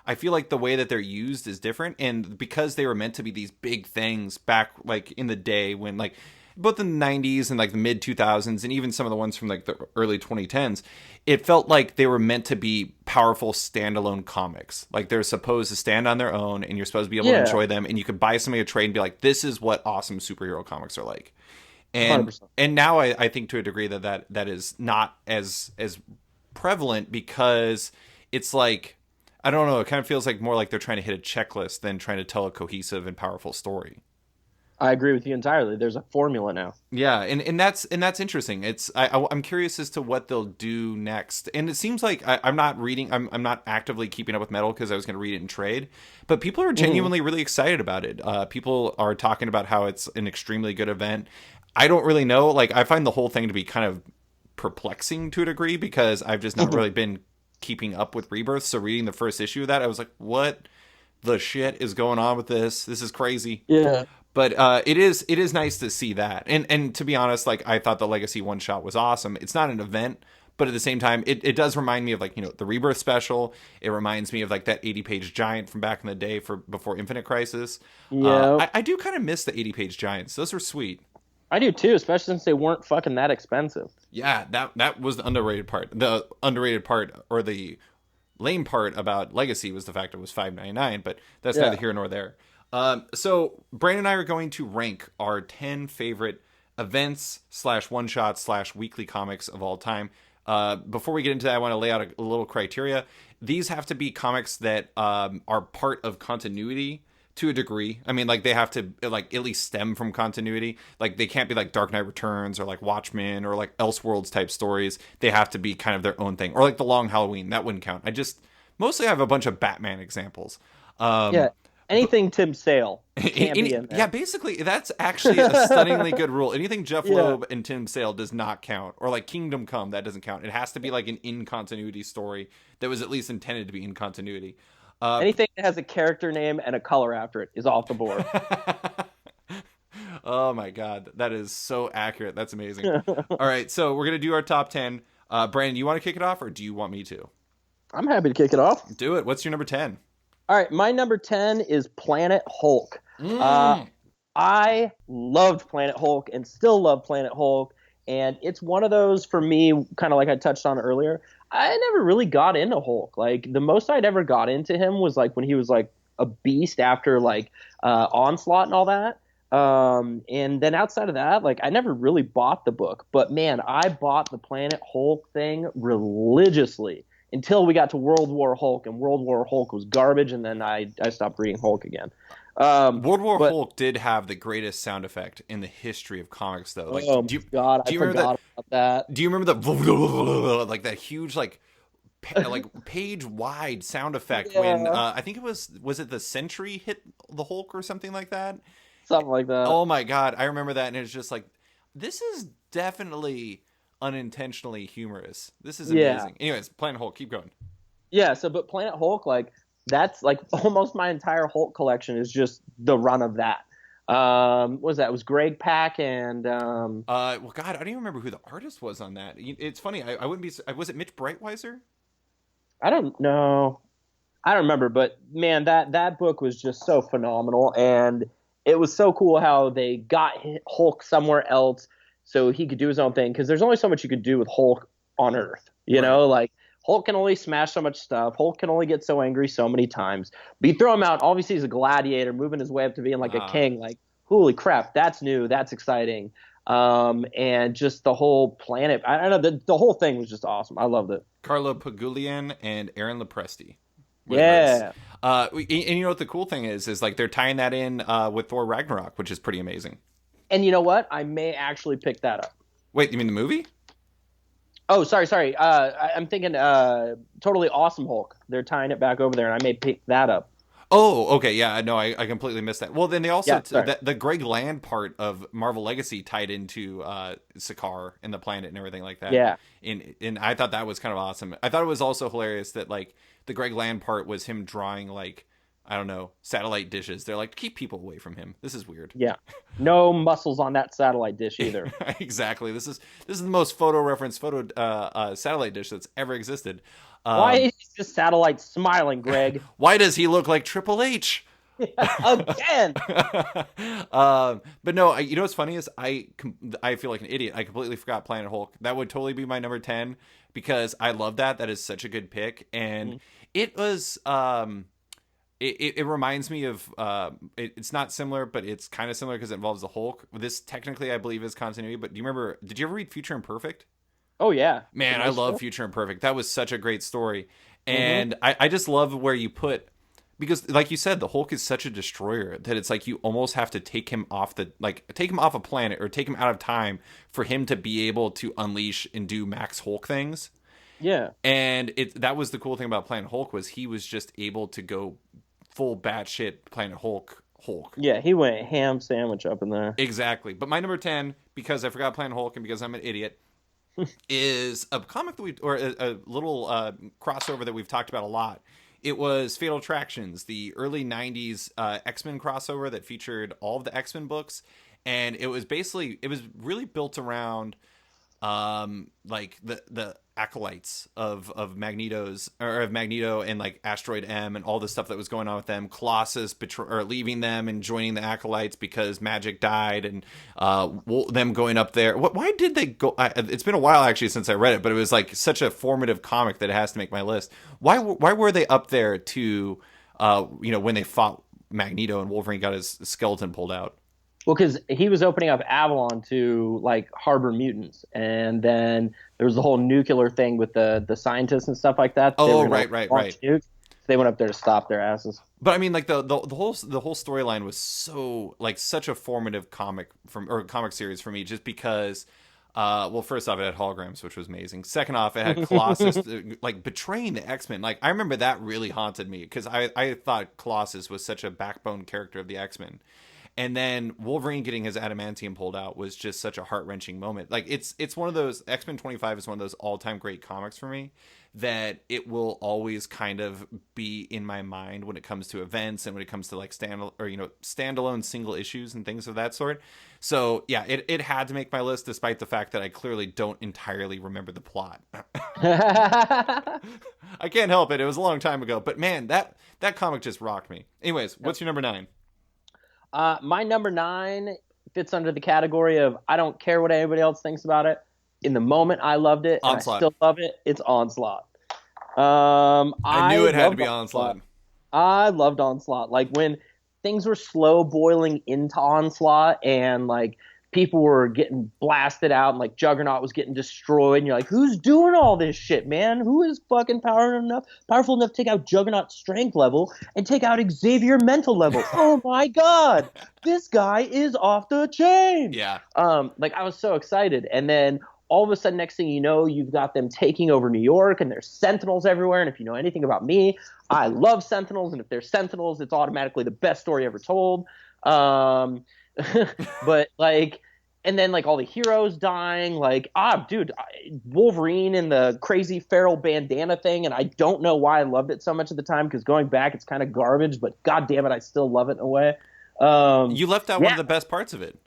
I feel like the way that they're used is different, and because they were meant to be these big things back like in the day when like both in the 90s and like the mid 2000s and even some of the ones from like the early 2010s, it felt like they were meant to be powerful standalone comics. Like they're supposed to stand on their own and you're supposed to be able to enjoy them, and you could buy something a trade and be like, this is what awesome superhero comics are like. And 100%. and now I think to a degree that is not as prevalent, because it's like, I don't know, it kind of feels like more like they're trying to hit a checklist than trying to tell a cohesive and powerful story. I agree with you entirely. There's a formula now. Yeah, and that's interesting. I'm curious as to what they'll do next. And it seems like I'm not reading. I'm not actively keeping up with Metal because I was going to read it in trade. But people are genuinely really excited about it. People are talking about how it's an extremely good event. I don't really know. Like, I find the whole thing to be kind of perplexing to a degree because I've just not really been keeping up with Rebirth. So reading the first issue of that, I was like, what the shit is going on with this? This is crazy. Yeah. But it is nice to see that. And to be honest, like, I thought the Legacy one shot was awesome. It's not an event, but at the same time, it does remind me of, like, you know, the Rebirth special. It reminds me of like that 80-page giant from back in the day before Infinite Crisis. Yeah. I do kind of miss the 80-page giants. Those were sweet. I do too, especially since they weren't fucking that expensive. Yeah, that was the underrated part. The underrated part, or the lame part about Legacy, was the fact it was $5.99, but that's neither here nor there. So Brandon and I are going to rank our 10 favorite events / one-shots / weekly comics of all time. Before we get into that, I want to lay out a little criteria. These have to be comics that are part of continuity to a degree. I mean, like, they have to like at least stem from continuity. Like, they can't be like Dark Knight Returns or like Watchmen or like Elseworlds type stories. They have to be kind of their own thing. Or like The Long Halloween, that wouldn't count. Mostly I have a bunch of Batman examples. Anything Tim Sale can't be in there. Yeah, basically, that's actually a stunningly good rule. Anything Jeff Loeb and Tim Sale does not count. Or like Kingdom Come, that doesn't count. It has to be like an in-continuity story that was at least intended to be in continuity. Anything that has a character name and a color after it is off the board. Oh my god, that is so accurate. That's amazing. All right, so we're going to do our top 10. Brandon, you want to kick it off, or do you want me to? I'm happy to kick it off. Do it. What's your number 10? All right, my number 10 is Planet Hulk. I loved Planet Hulk and still love Planet Hulk, and it's one of those, for me, kind of like I touched on earlier, I never really got into Hulk. Like, the most I'd ever got into him was like when he was like a beast after like Onslaught and all that. And then outside of that, like, I never really bought the book, but man, I bought the Planet Hulk thing religiously until we got to World War Hulk, and World War Hulk was garbage, and then I stopped reading Hulk again. World War Hulk did have the greatest sound effect in the history of comics, though. Like, I forgot about that. Do you remember the like that huge like page wide sound effect when I think it was it the Sentry hit the Hulk or something like that? Something like that. Oh my god, I remember that, and it's just like, this is definitely unintentionally humorous. This is amazing. Anyways, Planet Hulk, keep going. Yeah, but Planet Hulk, like, that's like almost my entire Hulk collection is just the run of that. What was that? It was Greg Pak and well, god, I don't even remember who the artist was on that. It's funny, I wouldn't be, was it Mitch Breitweiser? I don't know. I don't remember, but man, that book was just so phenomenal, and it was so cool how they got Hulk somewhere else so he could do his own thing, because there's only so much you could do with Hulk on Earth. You know, like, Hulk can only smash so much stuff. Hulk can only get so angry so many times. But you throw him out, obviously he's a gladiator, moving his way up to being like a king. Like, holy crap, that's new, that's exciting. And just the whole planet, I don't know, the whole thing was just awesome. I loved it. Carlo Pagulian and Aaron Lopresti. Yeah. And you know what the cool thing is like they're tying that in with Thor Ragnarok, which is pretty amazing. And you know what? I may actually pick that up. Wait, you mean the movie? Oh, sorry. I'm thinking Totally Awesome Hulk. They're tying it back over there, and I may pick that up. Oh, okay. Yeah, no, I completely missed that. Well, then they also, the Greg Land part of Marvel Legacy tied into Sakaar and the planet and everything like that. Yeah. And I thought that was kind of awesome. I thought it was also hilarious that, like, the Greg Land part was him drawing, like, I don't know, satellite dishes. They're like, keep people away from him. This is weird. Yeah. No muscles on that satellite dish either. Exactly. This is the most satellite dish that's ever existed. Why is this satellite smiling, Greg? Why does he look like Triple H? Again. But no, you know what's funny is I feel like an idiot. I completely forgot Planet Hulk. That would totally be my number 10 because I love that. That is such a good pick, and it was It reminds me of it's not similar, but it's kind of similar because it involves the Hulk. This technically, I believe, is continuity. But do you remember? Did you ever read Future Imperfect? Oh yeah, Man, I love Future Imperfect. That was such a great story, and I just love where you put, because like you said, the Hulk is such a destroyer that it's like you almost have to take him off a planet or take him out of time for him to be able to unleash and do Max Hulk things. Yeah, and that was the cool thing about Planet Hulk was he was just able to go full batshit Planet Hulk. Yeah, he went ham sandwich up in there. Exactly. But my number 10, because I forgot Planet Hulk and because I'm an idiot, is a comic that a little crossover that we've talked about a lot. It was Fatal Attractions, the early 90s X-Men crossover that featured all of the X-Men books. And it was really built around like the acolytes of Magneto and like Asteroid M and all the stuff that was going on with them. Colossus leaving them and joining the acolytes because Magic died, and them going up there. Why did they go? It's been a while actually since I read it, but it was like such a formative comic that it has to make my list. Why were they up there to when they fought Magneto and Wolverine got his skeleton pulled out? Well, because he was opening up Avalon to like harbor mutants, and then there was the whole nuclear thing with the scientists and stuff like that. Oh, right. Nukes. They went up there to stop their asses. But I mean, like the whole storyline was so like such a formative comic series for me, just because. Well, first off, it had holograms, which was amazing. Second off, it had Colossus like betraying the X-Men. Like I remember that really haunted me because I thought Colossus was such a backbone character of the X-Men. And then Wolverine getting his adamantium pulled out was just such a heart-wrenching moment. Like it's one of those, X-Men 25 is one of those all-time great comics for me that it will always kind of be in my mind when it comes to events and when it comes to like standalone single issues and things of that sort. So yeah, it had to make my list despite the fact that I clearly don't entirely remember the plot. I can't help it. It was a long time ago, but man, that comic just rocked me. Anyways, what's your number 9? My number 9 fits under the category of I don't care what anybody else thinks about it. In the moment, I loved it. And I still love it. It's Onslaught. I knew it had to be Onslaught. I loved Onslaught. Like when things were slow boiling into Onslaught and like people were getting blasted out and like Juggernaut was getting destroyed, and you're like, who's doing all this shit, man? Who is fucking powerful enough to take out Juggernaut's strength level and take out Xavier mental level? Oh my god, this guy is off the chain. Yeah. Like I was so excited, and then all of a sudden, next thing you know, you've got them taking over New York, and there's Sentinels everywhere. And if you know anything about me, I love Sentinels, and if there's Sentinels, it's automatically the best story ever told. But like, and then like all the heroes dying, like Wolverine and the crazy feral bandana thing, and I don't know why I loved it so much at the time because going back, it's kind of garbage, but god damn it, I still love it in a way. You left out one of the best parts of it.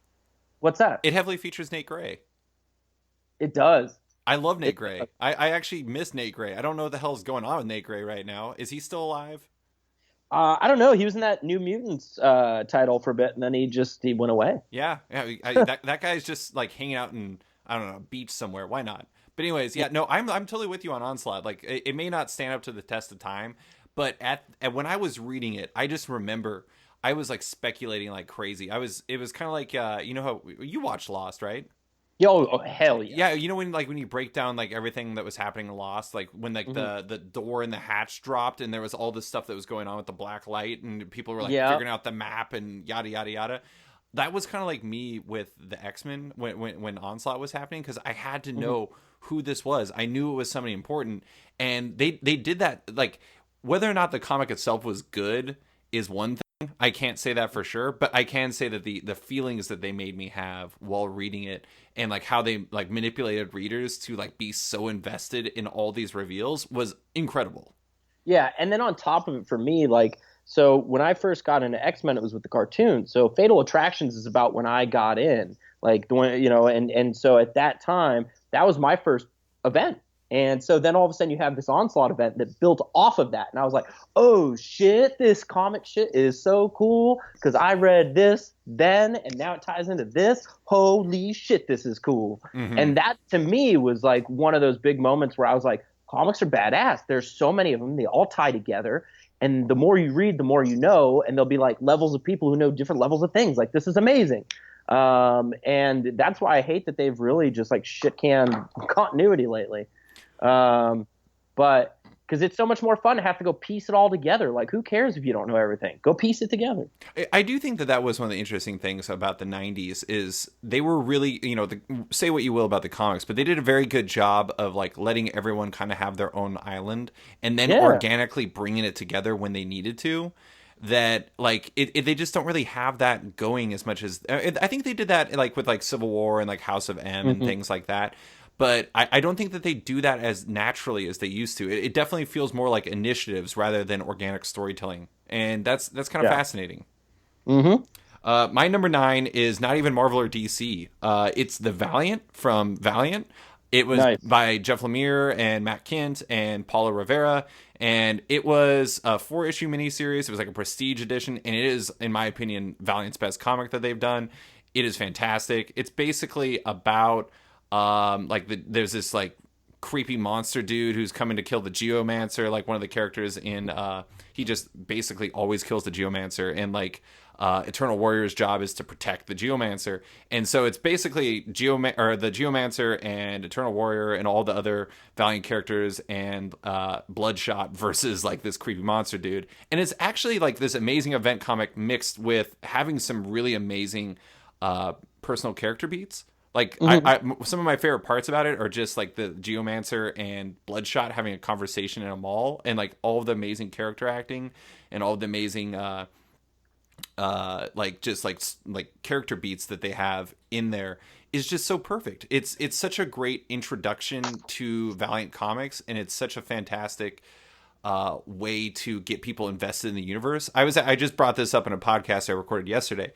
What's that? It heavily features Nate Gray. It does. I love Nate Gray. I actually miss Nate Gray. I don't know what the hell's going on with Nate Gray right now. Is he still alive? I don't know. He was in that New Mutants title for a bit, and then he went away. Yeah. That guy's just like hanging out in, I don't know, a beach somewhere. Why not? But anyways, yeah. No, I'm totally with you on Onslaught. Like it may not stand up to the test of time, but at when I was reading it, I just remember I was like speculating like crazy. It was kind of like how you watched Lost, right? Oh hell yeah! Yeah, you know when you break down like everything that was happening in Lost, like when like the door and the hatch dropped and there was all this stuff that was going on with the black light and people were like figuring out the map and yada yada yada. That was kind of like me with the X-Men when Onslaught was happening, because I had to know who this was. I knew it was somebody important, and they did that. Like whether or not the comic itself was good is one thing. I can't say that for sure, but I can say that the feelings that they made me have while reading it, and like how they like manipulated readers to like be so invested in all these reveals, was incredible. Yeah, and then on top of it, for me, like So when I first got into X-Men, it was with the cartoon. So Fatal Attractions is about when I got in, like the one, and so at that time, that was my first event. And so then all of a sudden you have this Onslaught event that built off of that. And I was like, oh shit, this comic shit is so cool because I read this then and now it ties into this. Holy shit, this is cool. Mm-hmm. And that to me was like one of those big moments where I was like, comics are badass. There's so many of them. They all tie together. And the more you read, the more you know. And there'll be like levels of people who know different levels of things. Like, this is amazing. And that's why I hate that they've really just like shit canned continuity lately. But because it's so much more fun to have to go piece it all together. Like, who cares if you don't know everything? Go piece it together. I do think that was one of the interesting things about the 90s is they were really, say what you will about the comics, but they did a very good job of like letting everyone kind of have their own island and then organically bringing it together when they needed to. That like they just don't really have that going as much as I think they did that like with like Civil War and like House of M and things like that. But I don't think that they do that as naturally as they used to. It definitely feels more like initiatives rather than organic storytelling. And that's kind of fascinating. Mm-hmm. My number 9 is not even Marvel or DC. It's The Valiant from Valiant. It was by Jeff Lemire and Matt Kent and Paula Rivera. And it was a 4-issue miniseries. It was like a prestige edition. And it is, in my opinion, Valiant's best comic that they've done. It is fantastic. It's basically about... there's this like creepy monster dude who's coming to kill the Geomancer. Like one of the characters in he just basically always kills the Geomancer, and like Eternal Warrior's job is to protect the Geomancer. And so it's basically the Geomancer and Eternal Warrior and all the other Valiant characters and Bloodshot versus like this creepy monster dude. And it's actually like this amazing event comic mixed with having some really amazing personal character beats. Like, some of my favorite parts about it are just, like, the Geomancer and Bloodshot having a conversation in a mall, and, like, all of the amazing character acting and all of the amazing, character beats that they have in there is just so perfect. It's such a great introduction to Valiant Comics, and it's such a fantastic way to get people invested in the universe. I just brought this up in a podcast I recorded yesterday.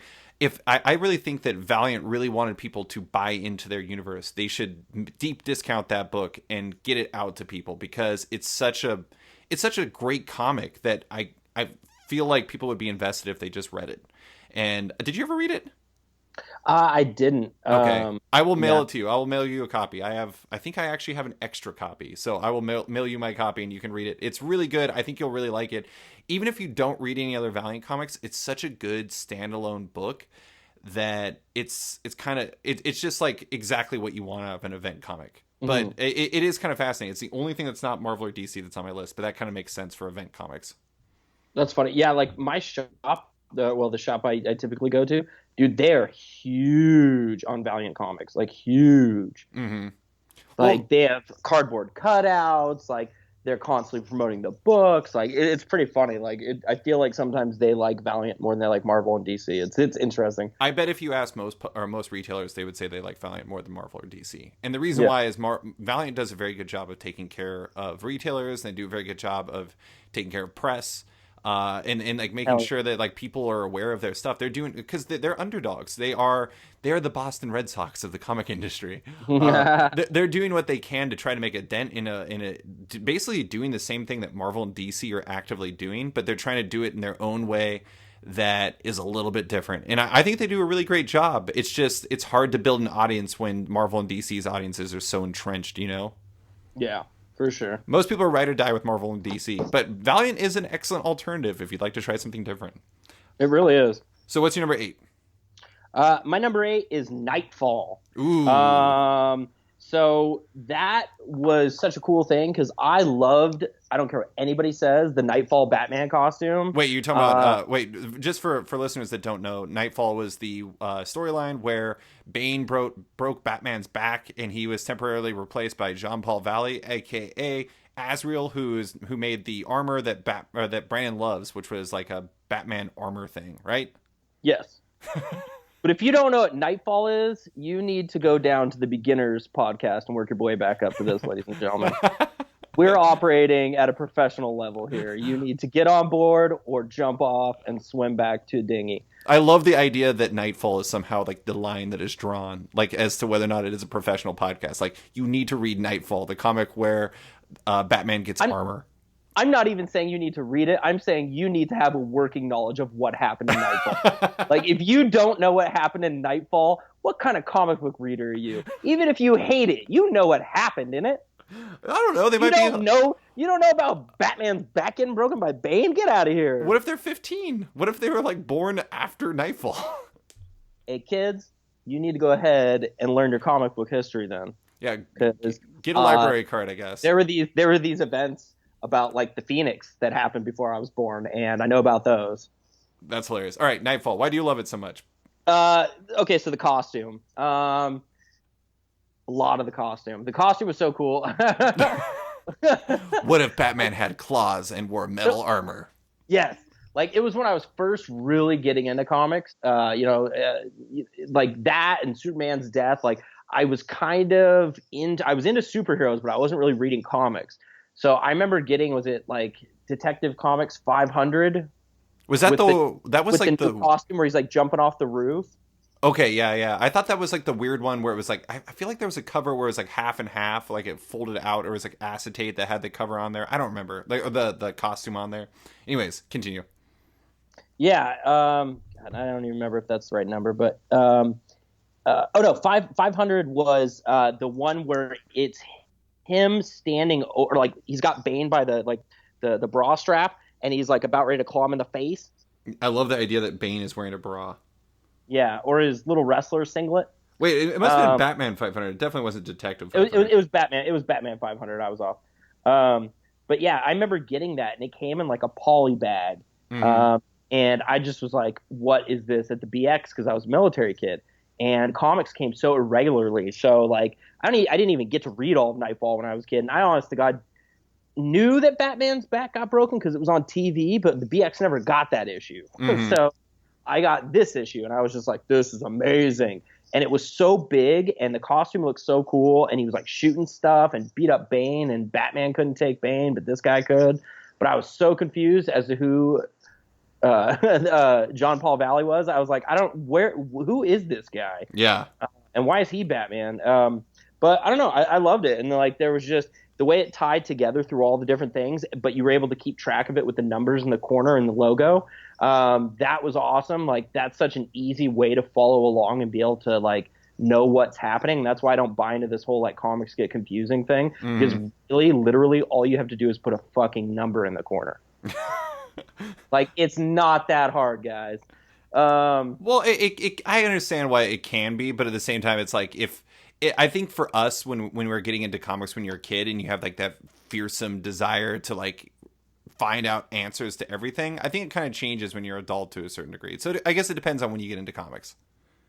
I really think that Valiant really wanted people to buy into their universe, they should deep discount that book and get it out to people, because it's such a great comic that I feel like people would be invested if they just read it. And did you ever read it? I didn't. Okay. I will mail it to you. I will mail you a copy. I think I actually have an extra copy. So I will mail you my copy and you can read it. It's really good. I think you'll really like it. Even if you don't read any other Valiant comics, it's such a good standalone book that it's just like exactly what you want out of an event comic. But it is kind of fascinating. It's the only thing that's not Marvel or DC that's on my list, but that kind of makes sense for event comics. That's funny. Yeah, like my shop, the shop I typically go to, dude, they're huge on Valiant comics, like huge. Mm-hmm. Like they have cardboard cutouts, like they're constantly promoting the books. Like it's pretty funny. Like I feel like sometimes they like Valiant more than they like Marvel and DC. It's interesting. I bet if you ask most retailers, they would say they like Valiant more than Marvel or DC. And the reason why is Valiant does a very good job of taking care of retailers. They do a very good job of taking care of press. And like making sure that like people are aware of their stuff. They're doing, because they're underdogs. They are the Boston Red Sox of the comic industry. They're doing what they can to try to make a dent in a basically doing the same thing that Marvel and DC are actively doing, but they're trying to do it in their own way that is a little bit different. And I think they do a really great job. It's just, it's hard to build an audience when Marvel and DC's audiences are so entrenched, you know? Yeah. For sure. Most people are ride or die with Marvel and DC, but Valiant is an excellent alternative if you'd like to try something different. It really is. So what's your number 8? My number 8 is Nightfall. Ooh. So that was such a cool thing because I loved, I don't care what anybody says, the Nightfall Batman costume. Wait, you're talking about, just for listeners that don't know, Nightfall was the storyline where Bane broke Batman's back and he was temporarily replaced by Jean-Paul Valley, a.k.a. Azrael, who made the armor that Brandon loves, which was like a Batman armor thing, right? Yes. But if you don't know what Nightfall is, you need to go down to the Beginners podcast and work your way back up to this, ladies and gentlemen. We're operating at a professional level here. You need to get on board or jump off and swim back to a dinghy. I love the idea that Nightfall is somehow like the line that is drawn, like as to whether or not it is a professional podcast. Like you need to read Nightfall, the comic where Batman gets armor. I'm not even saying you need to read it. I'm saying you need to have a working knowledge of what happened in Nightfall. Like, if you don't know what happened in Nightfall, what kind of comic book reader are you? Even if you hate it, you know what happened in it. I don't know. You don't know about Batman's back getting broken by Bane? Get out of here. What if they're 15? What if they were like born after Nightfall? Hey, kids, you need to go ahead and learn your comic book history then. Yeah, get a library card, I guess. There were these events about like the Phoenix that happened before I was born, and I know about those. That's hilarious. All right, Nightfall. Why do you love it so much? Okay, so the costume. A lot of the costume. The costume was so cool. What if Batman had claws and wore metal armor? Yes. Like, it was when I was first really getting into comics, like that and Superman's death. Like, I was into superheroes, but I wasn't really reading comics. So I remember getting, was it like Detective Comics 500? Was that the costume where he's like jumping off the roof? Okay, yeah. I thought that was like the weird one where it was like, I feel like there was a cover where it was like half and half, like it folded out, or it was like acetate that had the cover on there. I don't remember, like, or the costume on there. Anyways, continue. Yeah, I don't even remember if that's the right number, but 500 was the one where it's him standing, or like he's got Bane by the bra strap, and he's like about ready to claw him in the face. I love the idea that Bane is wearing a bra. Yeah, or his little wrestler singlet. Wait, it must have been Batman 500. It definitely wasn't Detective 500. It was Batman. It was Batman 500. I was off. But yeah, I remember getting that, and it came in like a poly bag. Mm-hmm. And I just was like, "What is this?" At the BX, because I was a military kid, and comics came so irregularly. So like, I didn't even get to read all of Nightfall when I was a kid. And I honest to God knew that Batman's back got broken because it was on TV, but the BX never got that issue. Mm-hmm. So I got this issue, and I was just like, "This is amazing." And it was so big, and the costume looked so cool, and he was like shooting stuff and beat up Bane, and Batman couldn't take Bane, but this guy could. But I was so confused as to who John Paul Valley was. I was like, who is this guy? Yeah. And why is he Batman? But I don't know. I loved it. And like, there was just the way it tied together through all the different things, but you were able to keep track of it with the numbers in the corner and the logo. That was awesome. Like, that's such an easy way to follow along and be able to like know what's happening. That's why I don't buy into this whole like comics get confusing thing, because really, literally all you have to do is put a fucking number in the corner. Like, it's not that hard, guys. Well, I understand why it can be, but at the same time, it's like I think for us, when we were getting into comics when you're a kid and you have like that fearsome desire to like find out answers to everything, I think it kind of changes when you're adult to a certain degree. So I guess it depends on when you get into comics.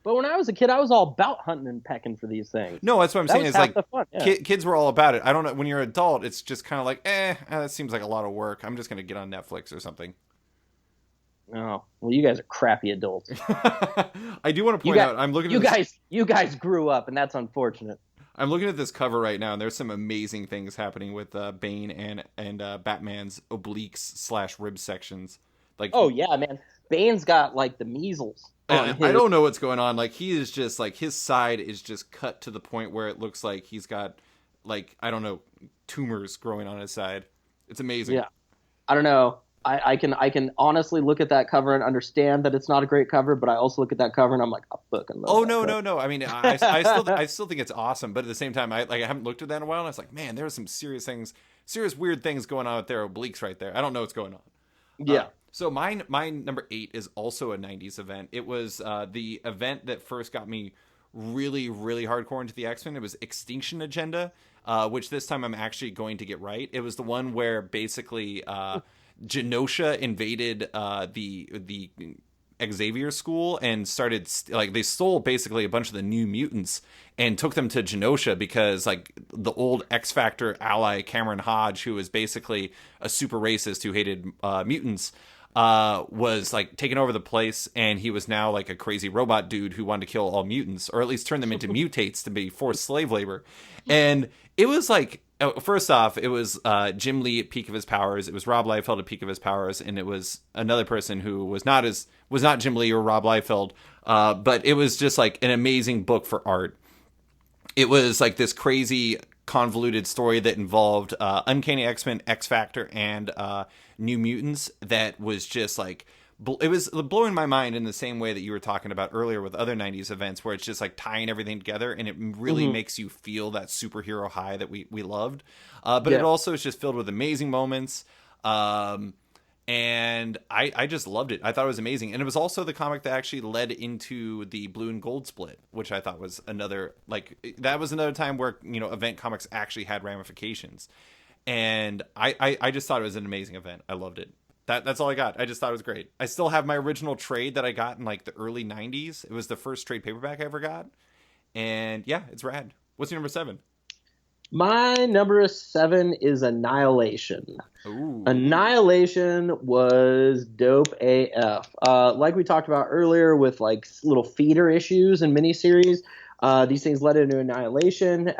But when I was a kid, I was all about hunting and pecking for these things. No, that's what I'm saying. Is like fun, yeah. Kids were all about it. I don't know. When you're an adult, it's just kind of like, that seems like a lot of work. I'm just going to get on Netflix or something. Oh, well, you guys are crappy adults. I do want to point out, I'm looking at you guys grew up, and that's unfortunate. I'm looking at this cover right now, and there's some amazing things happening with Bane and Batman's obliques / rib sections. Like, oh yeah, man, Bane's got like the measles. I don't know what's going on. Like, he is just like, his side is just cut to the point where it looks like he's got like, I don't know, tumors growing on his side. It's amazing. Yeah, I don't know. I can honestly look at that cover and understand that it's not a great cover, but I also look at that cover and I'm like, I fucking love no. I mean, I still think it's awesome, but at the same time, I haven't looked at that in a while, and I was like, man, there are some serious weird things going on with their obliques right there. I don't know what's going on. Yeah. So my number 8 is also a 90s event. It was the event that first got me really, really hardcore into the X-Men. It was Extinction Agenda, which this time I'm actually going to get right. It was the one where basically Genosha invaded the Xavier school and started they stole basically a bunch of the New Mutants and took them to Genosha because like the old X Factor ally Cameron Hodge, who was basically a super racist who hated mutants, was like taking over the place, and he was now like a crazy robot dude who wanted to kill all mutants, or at least turn them into mutates to be forced slave labor. And it was like first off, it was Jim Lee at peak of his powers. It was Rob Liefeld at peak of his powers, and it was another person who was not Jim Lee or Rob Liefeld, but it was just like an amazing book for art. It was like this crazy convoluted story that involved Uncanny X-Men, X Factor, and New Mutants. That was just like, it was blowing my mind in the same way that you were talking about earlier with other 90s events, where it's just like tying everything together, and it really makes you feel that superhero high that we loved. But it also is just filled with amazing moments. And I just loved it. I thought it was amazing. And it was also the comic that actually led into the blue and gold split, which I thought was another, like, that was another time where, you know, event comics actually had ramifications. And I just thought it was an amazing event. I loved it. That's all I got. I just thought it was great. I still have my original trade that I got in like the early 90s. It was the first trade paperback I ever got. And yeah, it's rad. What's your number 7? My number 7 is Annihilation. Ooh. Annihilation was dope AF. Like we talked about earlier with like little feeder issues and miniseries, these things led into Annihilation.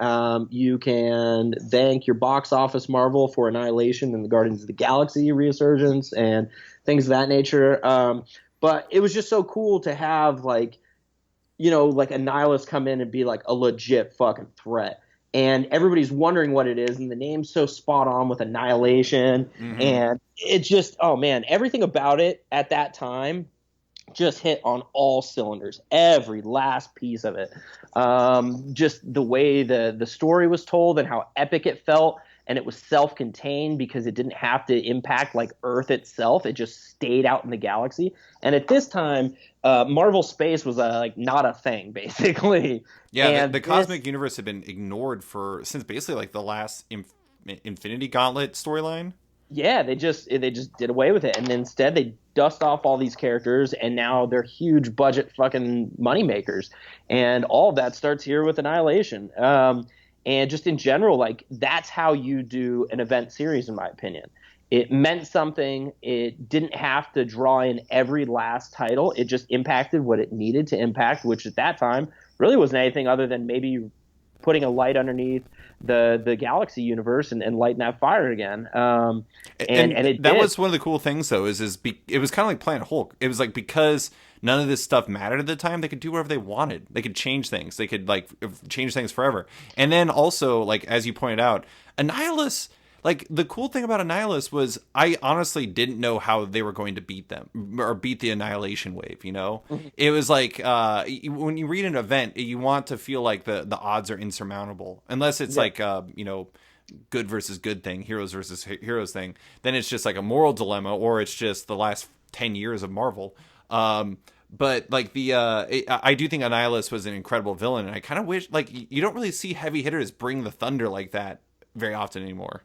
You can thank your box office Marvel for Annihilation and the Guardians of the Galaxy resurgence and things of that nature. But it was just so cool to have like, you know, like a nihilist come in and be like a legit fucking threat. And everybody's wondering what it is, and the name's so spot on with Annihilation. And it's just, oh man, everything about it at that time just hit on all cylinders, every last piece of it. Just the way the story was told and how epic it felt, and it was self-contained because it didn't have to impact like Earth itself. It just stayed out in the galaxy. And at this time, Marvel space was like not a thing, basically. Yeah, and the cosmic universe had been ignored since basically like the last Infinity Gauntlet storyline. Yeah, they just did away with it, and instead they dust off all these characters, and now they're huge budget fucking moneymakers. And all of that starts here with Annihilation. And just in general, like, that's how you do an event series, in my opinion. It meant something. It didn't have to draw in every last title. It just impacted what it needed to impact, which at that time really wasn't anything other than maybe putting a light underneath the galaxy universe and lighting that fire again. And that was one of the cool things, though, it was kind of like Planet Hulk. It was like, because none of this stuff mattered at the time, they could do whatever they wanted. They could change things. They could like change things forever. And then also, like, as you pointed out, Annihilus, like, the cool thing about Annihilus was I honestly didn't know how they were going to beat them or beat the Annihilation wave, you know? It was like, when you read an event, you want to feel like the odds are insurmountable. Unless it's like, you know, good versus good thing, heroes versus heroes thing. Then it's just like a moral dilemma, or it's just the last 10 years of Marvel. But like I do think Annihilus was an incredible villain. And I kind of wish, like, you don't really see heavy hitters bring the thunder like that very often anymore.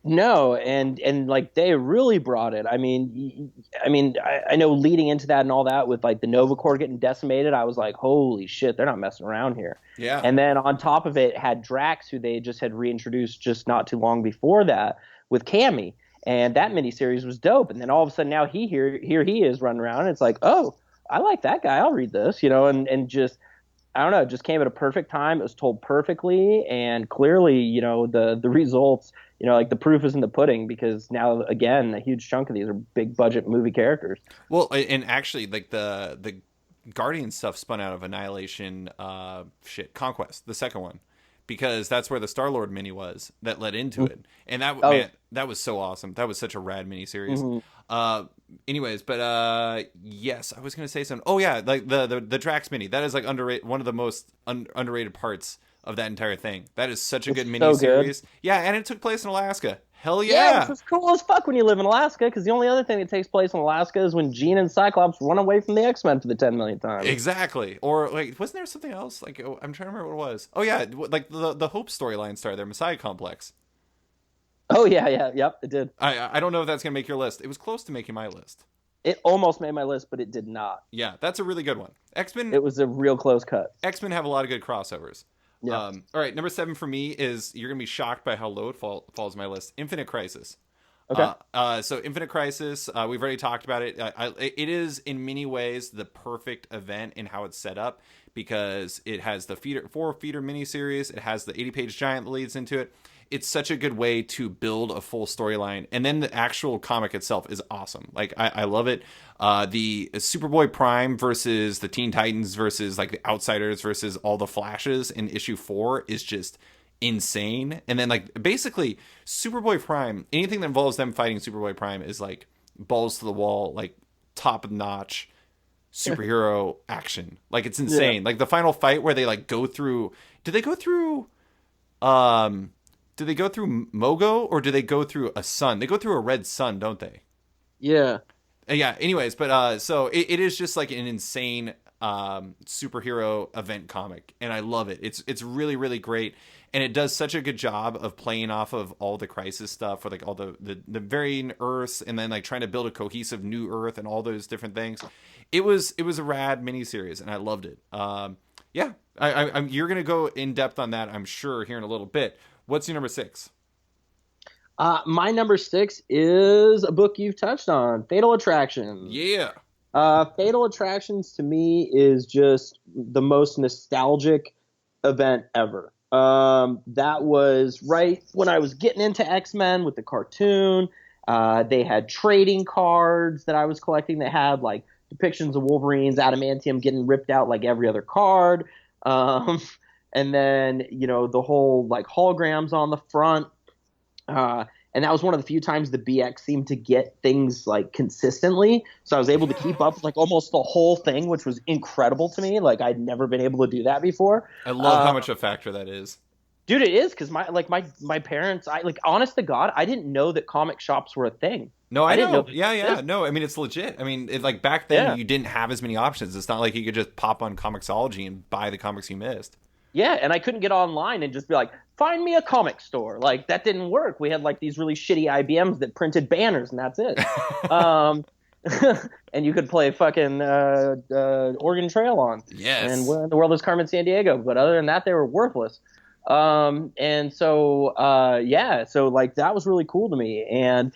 No, and like they really brought it. I mean, I know leading into that and all that with like the Nova Corps getting decimated, I was like, holy shit, they're not messing around here. Yeah. And then on top of it, had Drax, who they just had reintroduced just not too long before that with Cammy, and that miniseries was dope. And then all of a sudden now here he is running around, and it's like, oh, I like that guy. I'll read this, you know, and just. I don't know, it just came at a perfect time. It was told perfectly, and clearly, you know, the results, you know, like the proof is in the pudding, because now, again, a huge chunk of these are big budget movie characters. Well, and actually, like the Guardian stuff spun out of Annihilation, Conquest, the second one, because that's where the Star-Lord mini was that led into it. And man, that was so awesome. That was such a rad miniseries. Anyways, but yes, I was gonna say something. Oh yeah, like the Drax mini. That is like one of the most underrated parts of that entire thing. That is such a good mini series. Yeah, and it took place in Alaska. Hell yeah! Yeah, it's cool as fuck when you live in Alaska, because the only other thing that takes place in Alaska is when Jean and Cyclops run away from the X-Men for the 10 millionth time. Exactly. Or like, wasn't there something else? Like, I'm trying to remember what it was. Oh yeah, like the Hope storyline started there, Messiah Complex. Oh yeah, yep, it did. I don't know if that's gonna make your list. It was close to making my list. It almost made my list, but it did not. Yeah, that's a really good one. X-Men. It was a real close cut. X-Men have a lot of good crossovers. Yeah. All right, number 7 for me is, you're gonna be shocked by how low it falls on my list. Infinite Crisis. Okay. So Infinite Crisis, we've already talked about it. It is in many ways the perfect event in how it's set up, because it has the 4 feeder miniseries. It has the 80-page giant that leads into it. it's such a good way to build a full storyline, and then the actual comic itself is awesome. Like I love it. The Superboy Prime versus the Teen Titans versus like the Outsiders versus all the Flashes in issue 4 is just insane. And then like basically Superboy Prime, anything that involves them fighting Superboy Prime is like balls to the wall, like top notch superhero action. Like it's insane. Like the final fight where they like go through. Do they go through Mogo, or do they go through a sun? They go through a red sun, don't they? Yeah. Yeah. Anyways, but so it is just like an insane superhero event comic, and I love it. It's really, really great, and it does such a good job of playing off of all the Crisis stuff, or like all the varying Earths, and then like trying to build a cohesive new Earth and all those different things. It was a rad miniseries, and I loved it. Yeah, I'm you're gonna go in depth on that, I'm sure, here in a little bit. What's your number 6? My number 6 is a book you've touched on, Fatal Attractions. Yeah. Fatal Attractions to me is just the most nostalgic event ever. That was right when I was getting into X-Men with the cartoon. They had trading cards that I was collecting that had like depictions of Wolverine's adamantium getting ripped out like every other card. And then, you know, the whole like holograms on the front. And that was one of the few times the BX seemed to get things like consistently. So I was able to keep up with like almost the whole thing, which was incredible to me. Like I'd never been able to do that before. I love how much a factor that is. Dude, it is, because my parents, honest to God, I didn't know that comic shops were a thing. No, I didn't know. know Yeah. No, I mean, it's legit. I mean, like back then, you didn't have as many options. It's not like you could just pop on Comixology and buy the comics you missed. Yeah, and I couldn't get online and just be like, find me a comic store. Like, that didn't work. We had like these really shitty IBMs that printed banners, and that's it. And you could play fucking Oregon Trail on. Yes. And Where in the World is Carmen Sandiego? But other than that, they were worthless. And so so like that was really cool to me. And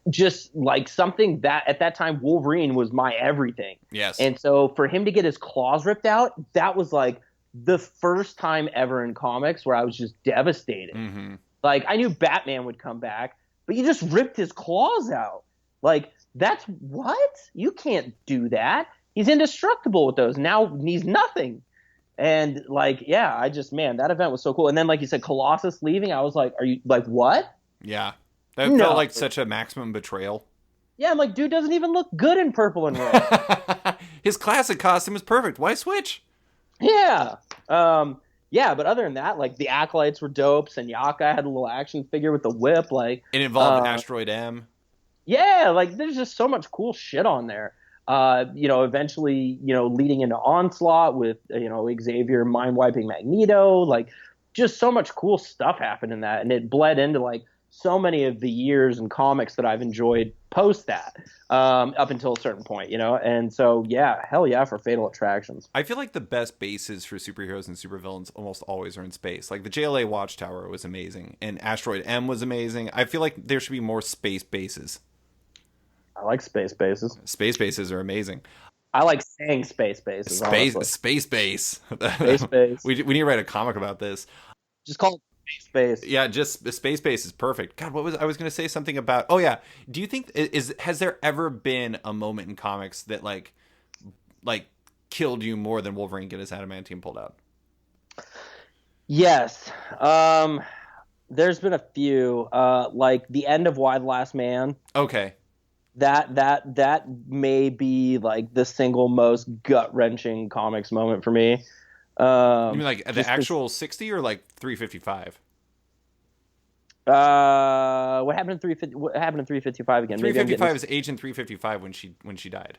just like something that at that time, Wolverine was my everything. Yes. And so for him to get his claws ripped out, that was like the first time ever in comics where I was just devastated. Mm-hmm. Like I knew Batman would come back, but you just ripped his claws out. Like that's what? You can't do that. He's indestructible with those. Now he's nothing. And like, yeah, that event was so cool. And then like you said, Colossus leaving, I was like, are you like, what? Yeah. That felt like such a maximum betrayal. Yeah, I'm like, dude doesn't even look good in purple and red. His classic costume is perfect. Why switch? Yeah. But other than that, like the Acolytes were dope. Senyaka had a little action figure with the whip. Like it involved Asteroid M. Yeah, like there's just so much cool shit on there. Eventually, leading into Onslaught with, Xavier mind wiping Magneto, like just so much cool stuff happened in that. And it bled into like so many of the years in comics that I've enjoyed post that, up until a certain point, And so, yeah, hell yeah for Fatal Attractions. I feel like the best bases for superheroes and supervillains almost always are in space. Like the JLA Watchtower was amazing and Asteroid M was amazing. I feel like there should be more space bases. I like space bases. Space bases are amazing. I like saying space bases. Space base. Space base. We need to write a comic about this. Just call it space base. Yeah, just space base is perfect. God, I was going to say something about? Oh yeah, do you think has there ever been a moment in comics that like killed you more than Wolverine get his adamantium pulled out? Yes. There's been a few. Like the end of Y the Last Man. Okay. That may be like the single most gut-wrenching comics moment for me. You mean like the actual 60 or like 355? What happened in 355 again? 355 is Agent 355 when she died.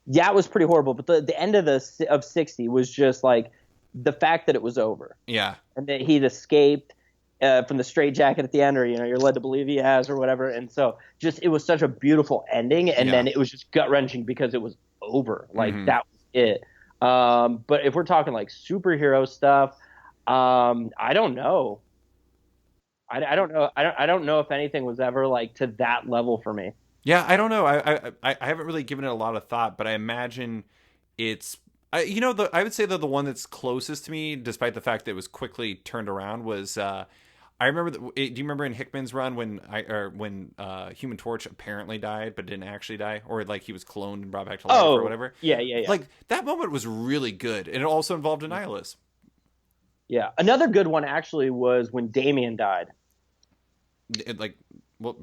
Yeah, it was pretty horrible. But the end of 60 was just like the fact that it was over. Yeah, and that he'd escaped from the straitjacket at the end, or you're led to believe he has, or whatever. And so, just it was such a beautiful ending, and then it was just gut wrenching because it was over. Like that was it. But if we're talking like superhero stuff, I don't know. I don't know. I don't know if anything was ever like to that level for me. Yeah, I don't know. I haven't really given it a lot of thought, but I imagine it's. I would say that the one that's closest to me, despite the fact that it was quickly turned around, was I remember. Do you remember in Hickman's run when Human Torch apparently died but didn't actually die, or like he was cloned and brought back to life or whatever? Yeah. Like that moment was really good, and it also involved Annihilus. Yeah, another good one actually was when Damien died.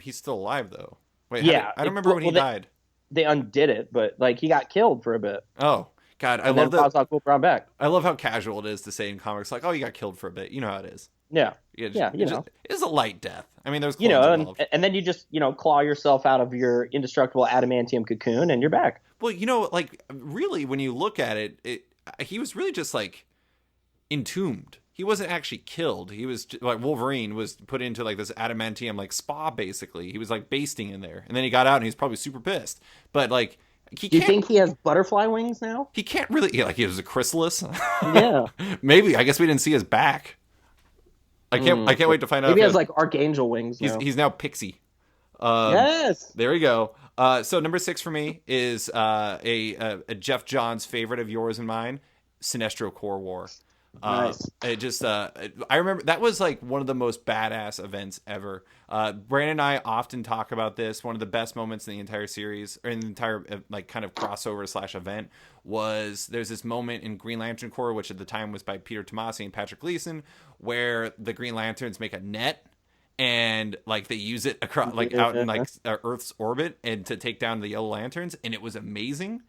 He's still alive though. Wait, yeah, I don't remember when he died. They undid it, but like he got killed for a bit. Oh God, I love that. Back. I love how casual it is to say in comics, like, "Oh, you got killed for a bit." You know how it is. Yeah, it's a light death. I mean, there's and then you just claw yourself out of your indestructible adamantium cocoon, and you're back. Well, like really, when you look at it, he was really just like entombed. He wasn't actually killed. He was like Wolverine was put into like this adamantium like spa basically. He was like basting in there, and then he got out and he's probably super pissed. But like, do you think he has butterfly wings now? He can't really. Yeah, like he was a chrysalis. Yeah, maybe. I guess we didn't see his back. I can't wait to find out. Maybe he has like archangel wings. He's now Pixie. Yes. There we go. So number 6 for me is a Jeff Johns favorite of yours and mine, Sinestro Corps War. Nice. It just I remember that was like one of the most badass events ever. Brandon and I often talk about this. One of the best moments in the entire series, or in the entire like kind of crossover / event, was there's this moment in Green Lantern Corps, which at the time was by Peter Tomasi and Patrick Gleason, where the Green Lanterns make a net and like they use it across like out in like Earth's orbit and to take down the Yellow Lanterns, and it was amazing.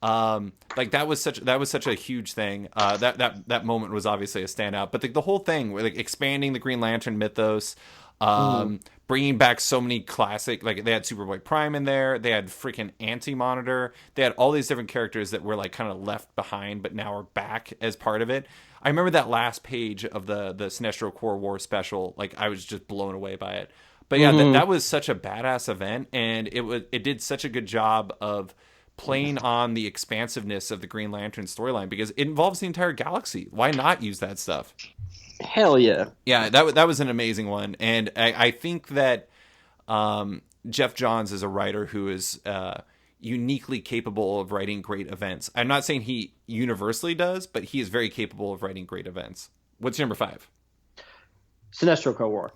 Like that was such a huge thing. That moment was obviously a standout, but the whole thing, like expanding the Green Lantern mythos, bringing back so many classic, like they had Superboy Prime in there, they had freaking Anti-Monitor, they had all these different characters that were like kind of left behind, but now are back as part of it. I remember that last page of the Sinestro Corps War special, like I was just blown away by it. But yeah, that was such a badass event, and it did such a good job of playing on the expansiveness of the Green Lantern storyline, because it involves the entire galaxy. Why not use that stuff? Hell yeah. Yeah, that was an amazing one. And I think that Jeff Johns is a writer who is uniquely capable of writing great events. I'm not saying he universally does, but he is very capable of writing great events. What's your number 5? Sinestro Corps War.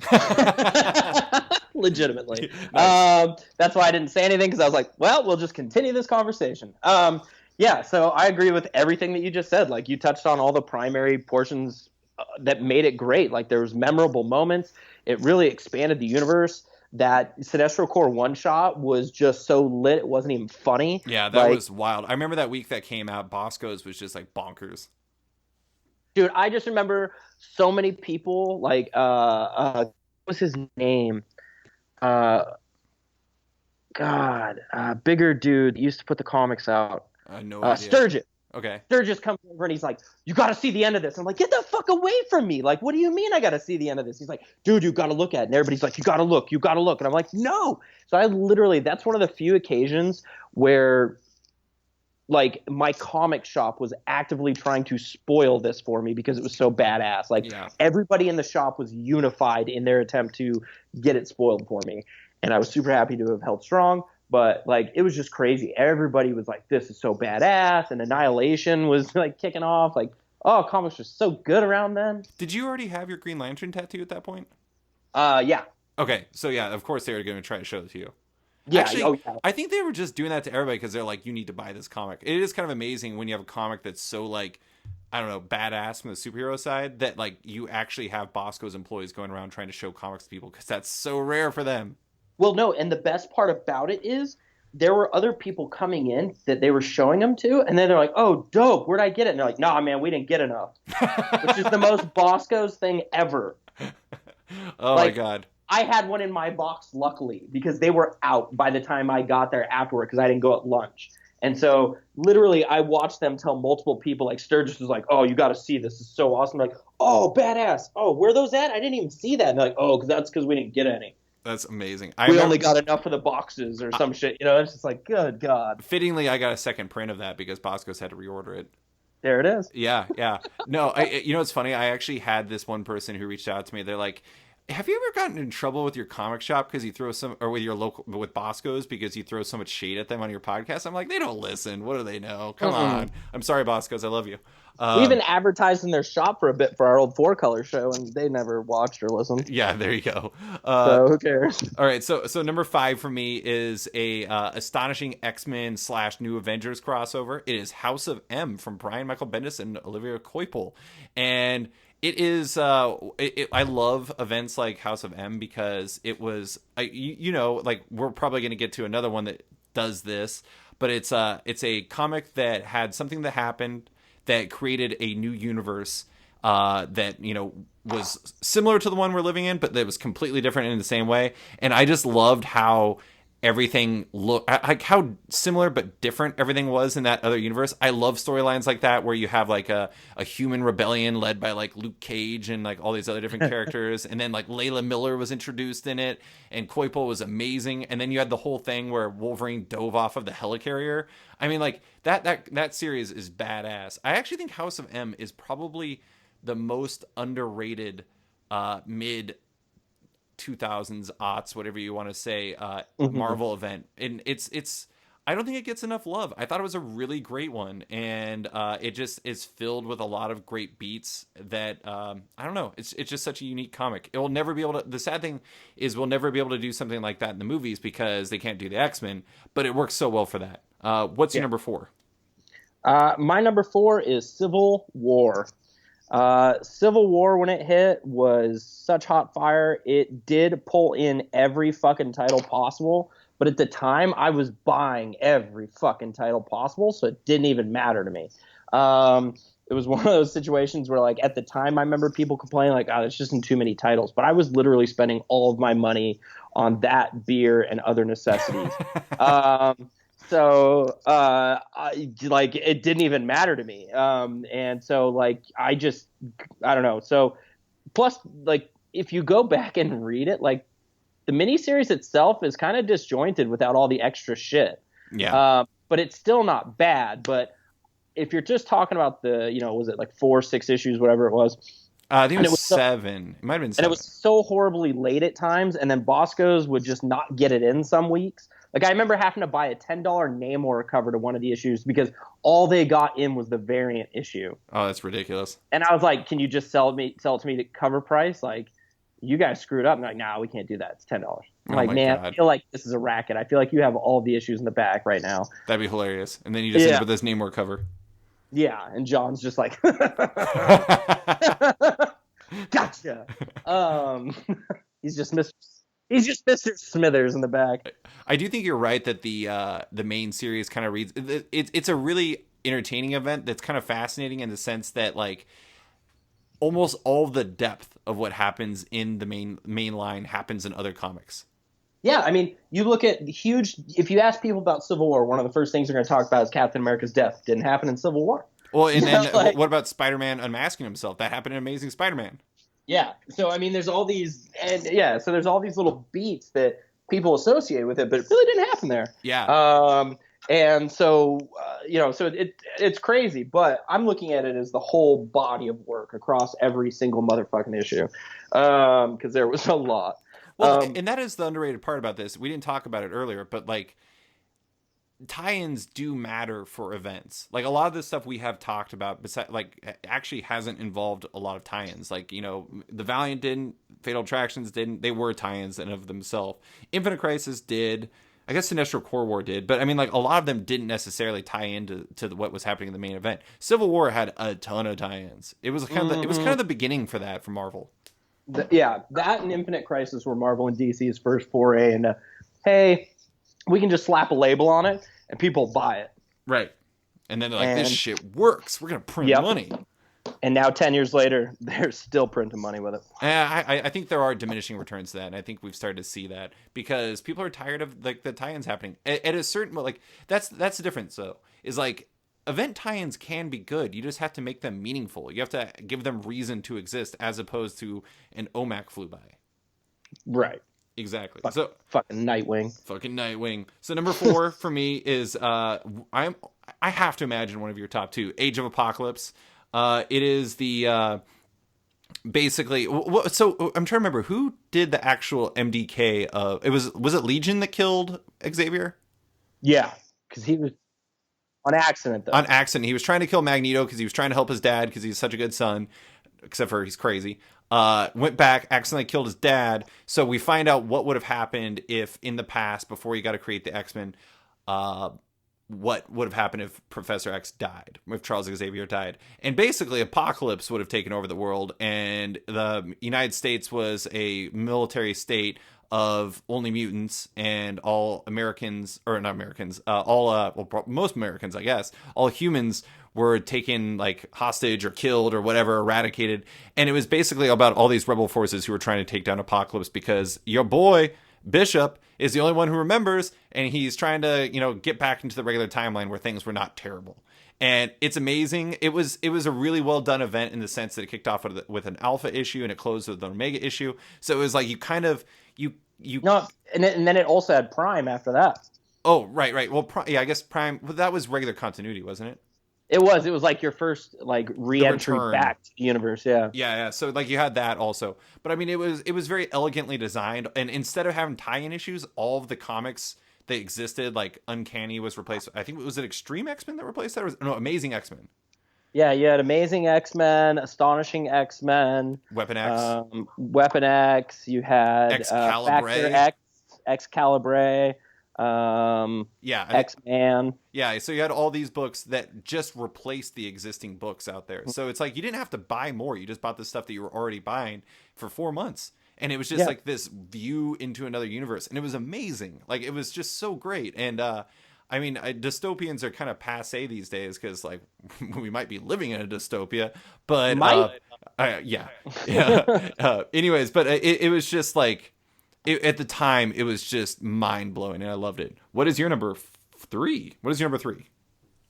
Legitimately. Nice. That's why I didn't say anything, because I was like, well, we'll just continue this conversation. Yeah, so I agree with everything that you just said. Like, you touched on all the primary portions that made it great. Like, there was memorable moments. It really expanded the universe. That Sinestro Corps one-shot was just so lit, it wasn't even funny. Yeah, that was wild. I remember that week that came out, Bosco's was just like bonkers. Dude, I just remember so many people, like, what was his name? Bigger dude used to put the comics out. No idea. Sturgis. Okay. Sturgis comes over and he's like, "You got to see the end of this." I'm like, "Get the fuck away from me!" Like, what do you mean I got to see the end of this? He's like, "Dude, you got to look at it." And everybody's like, "You got to look, you got to look." And I'm like, "No." So I literally, that's one of the few occasions where, like, my comic shop was actively trying to spoil this for me because it was so badass. Like, everybody in the shop was unified in their attempt to get it spoiled for me. And I was super happy to have held strong. But, like, it was just crazy. Everybody was like, "This is so badass." And Annihilation was, like, kicking off. Like, oh, comics were so good around then. Did you already have your Green Lantern tattoo at that point? Yeah. Okay. So, yeah, of course they were going to try to show it to you. Yeah. Actually, I think they were just doing that to everybody because they're like, you need to buy this comic. It is kind of amazing when you have a comic that's so, like, I don't know, badass from the superhero side that, like, you actually have Bosco's employees going around trying to show comics to people because that's so rare for them. Well, no, and the best part about it is there were other people coming in that they were showing them to, and then they're like, "Oh, dope, where'd I get it?" And they're like, "Nah, man, we didn't get enough," which is the most Bosco's thing ever. Oh, like, my God. I had one in my box, luckily, because they were out by the time I got there afterward because I didn't go at lunch. And so, literally, I watched them tell multiple people, like Sturgis was like, "Oh, you got to see this. This is so awesome." I'm like, "Oh, badass. Oh, where are those at? I didn't even see that." And they're like, "Oh, that's because we didn't get any." That's amazing. We only got enough for the boxes or some shit. You know, it's just like, good God. Fittingly, I got a second print of that because Bosco's had to reorder it. There it is. Yeah. No, you know what's funny? I actually had this one person who reached out to me. They're like, "Have you ever gotten in trouble with your comic shop because you throw with Bosco's because you throw so much shade at them on your podcast?" I'm like, they don't listen. What do they know? Come on. I'm sorry, Bosco's. I love you. We even advertised in their shop for a bit for our old 4-Color show, and they never watched or listened. Yeah, there you go. So who cares? All right, so number 5 for me is a astonishing X-Men / New Avengers crossover. It is House of M from Brian Michael Bendis and Olivia Coipel, and it is. I love events like House of M because it was. Like we're probably going to get to another one that does this, but it's a comic that had something that happened that created a new universe that was similar to the one we're living in, but that was completely different in the same way. And I just loved how everything looked, like how similar but different everything was in that other universe. I love storylines like that where you have like a human rebellion led by like Luke Cage and like all these other different characters, and then like Layla Miller was introduced in it, and Coipel was amazing. And then you had the whole thing where Wolverine dove off of the helicarrier. I mean, like that series is badass. I actually think House of M is probably the most underrated mid 2000s aughts, whatever you want to say, Marvel event. And it's I don't think it gets enough love. I thought it was a really great one, and it just is filled with a lot of great beats that I don't know. It's just such a unique comic. It will never be able to. The sad thing is we'll never be able to do something like that in the movies because they can't do the X-Men. But it works so well for that. What's your number 4? My number 4 is Civil War. Civil War, when it hit, was such hot fire. It did pull in every fucking title possible, but at the time I was buying every fucking title possible, so it didn't even matter to me. It was one of those situations where, like, at the time I remember people complaining like, oh, there's just too many titles, but I was literally spending all of my money on that, beer, and other necessities. So, like, it didn't even matter to me. And so, like, I don't know. So, plus, like, if you go back and read it, like, the miniseries itself is kind of disjointed without all the extra shit. Yeah. But it's still not bad. But if you're just talking about the, was it like 4, 6 issues, whatever it was? I think it was 7. It might have been 7. And it was so horribly late at times. And then Bosco's would just not get it in some weeks. Like, I remember having to buy a $10 Namor cover to one of the issues because all they got in was the variant issue. Oh, that's ridiculous. And I was like, can you just sell it to me at cover price? Like, you guys screwed up. I'm like, nah, we can't do that. It's $10. I'm like, man, God. I feel like this is a racket. I feel like you have all the issues in the back right now. That'd be hilarious. And then you just end up with this Namor cover. Yeah, and John's just like, gotcha. He's just Mr. Smithers in the back. I do think you're right that the main series kind of reads. It's a really entertaining event that's kind of fascinating in the sense that, like, almost all the depth of what happens in the main line happens in other comics. Yeah, I mean, you look at if you ask people about Civil War, one of the first things they're going to talk about is Captain America's death. Didn't happen in Civil War. Well, and then like, what about Spider-Man unmasking himself? That happened in Amazing Spider-Man. Yeah. So, I mean, there's all these, so there's all these little beats that people associate with it, but it really didn't happen there. Yeah. And so, so it's crazy, but I'm looking at it as the whole body of work across every single motherfucking issue. Because there was a lot. Well, and that is the underrated part about this. We didn't talk about it earlier, but, like, tie-ins do matter for events. Like, a lot of the stuff we have talked about, actually hasn't involved a lot of tie-ins. Like, the Valiant didn't, Fatal Attractions didn't. They were tie-ins in of themselves. Infinite Crisis did. I guess Sinestro Corps War did. But, I mean, like, a lot of them didn't necessarily tie into what was happening in the main event. Civil War had a ton of tie-ins. It was kind of the beginning for that for Marvel. That and Infinite Crisis were Marvel and DC's first foray into, hey, we can just slap a label on it and people buy it. Right. And then they're like, this shit works. We're going to print money. And now 10 years later, they're still printing money with it. I think there are diminishing returns to that. And I think we've started to see that because people are tired of, like, the tie-ins happening. At a certain, like, that's the difference, though, is, like, event tie-ins can be good. You just have to make them meaningful. You have to give them reason to exist as opposed to an OMAC flew by. Right. Exactly. Fucking Nightwing. So number 4 for me is I have to imagine one of your top 2, Age of Apocalypse. It is the basically. So I'm trying to remember who did the actual MDK. Was it Legion that killed Xavier? Yeah, because he was. On accident, though. On accident. He was trying to kill Magneto because he was trying to help his dad because he's such a good son, except for he's crazy. Went back, accidentally killed his dad. So we find out what would have happened if in the past, before you got to create the X-Men, what would have happened if Professor X died, if Charles Xavier died. And basically Apocalypse would have taken over the world, and the United States was a military state of only mutants, and all Americans, or not Americans, most Americans, I guess, all humans were taken like hostage or killed or whatever, eradicated. And it was basically about all these rebel forces who were trying to take down Apocalypse because your boy Bishop is the only one who remembers, and he's trying to, get back into the regular timeline where things were not terrible. And it's amazing. It was a really well done event in the sense that it kicked off with an alpha issue and it closed with an omega issue. So it was like No, and then it also had Prime after that. Oh, right. Well, I guess Prime. Well, that was regular continuity, wasn't it? It was like your first like re-entry back to the universe. Yeah. So like you had that also, but I mean it was very elegantly designed, and instead of having tie-in issues, all of the comics that existed, like Uncanny was replaced. I think it Extreme X-Men that replaced that. Or no, Amazing X-Men. Yeah, you had Amazing X-Men, Astonishing X-Men, Weapon X. Weapon X. You had Excalibur. Factor X, Excalibur. X-Man. Yeah, so you had all these books that just replaced the existing books out there. So it's like you didn't have to buy more. You just bought the stuff that you were already buying for 4 months. And it was just like this view into another universe. And it was amazing. Like, it was just so great. And, I mean, dystopians are kind of passe these days because, like, we might be living in a dystopia. But, anyways, but it was just like, at the time, it was just mind-blowing, and I loved it. What is your number 3? What is your number 3?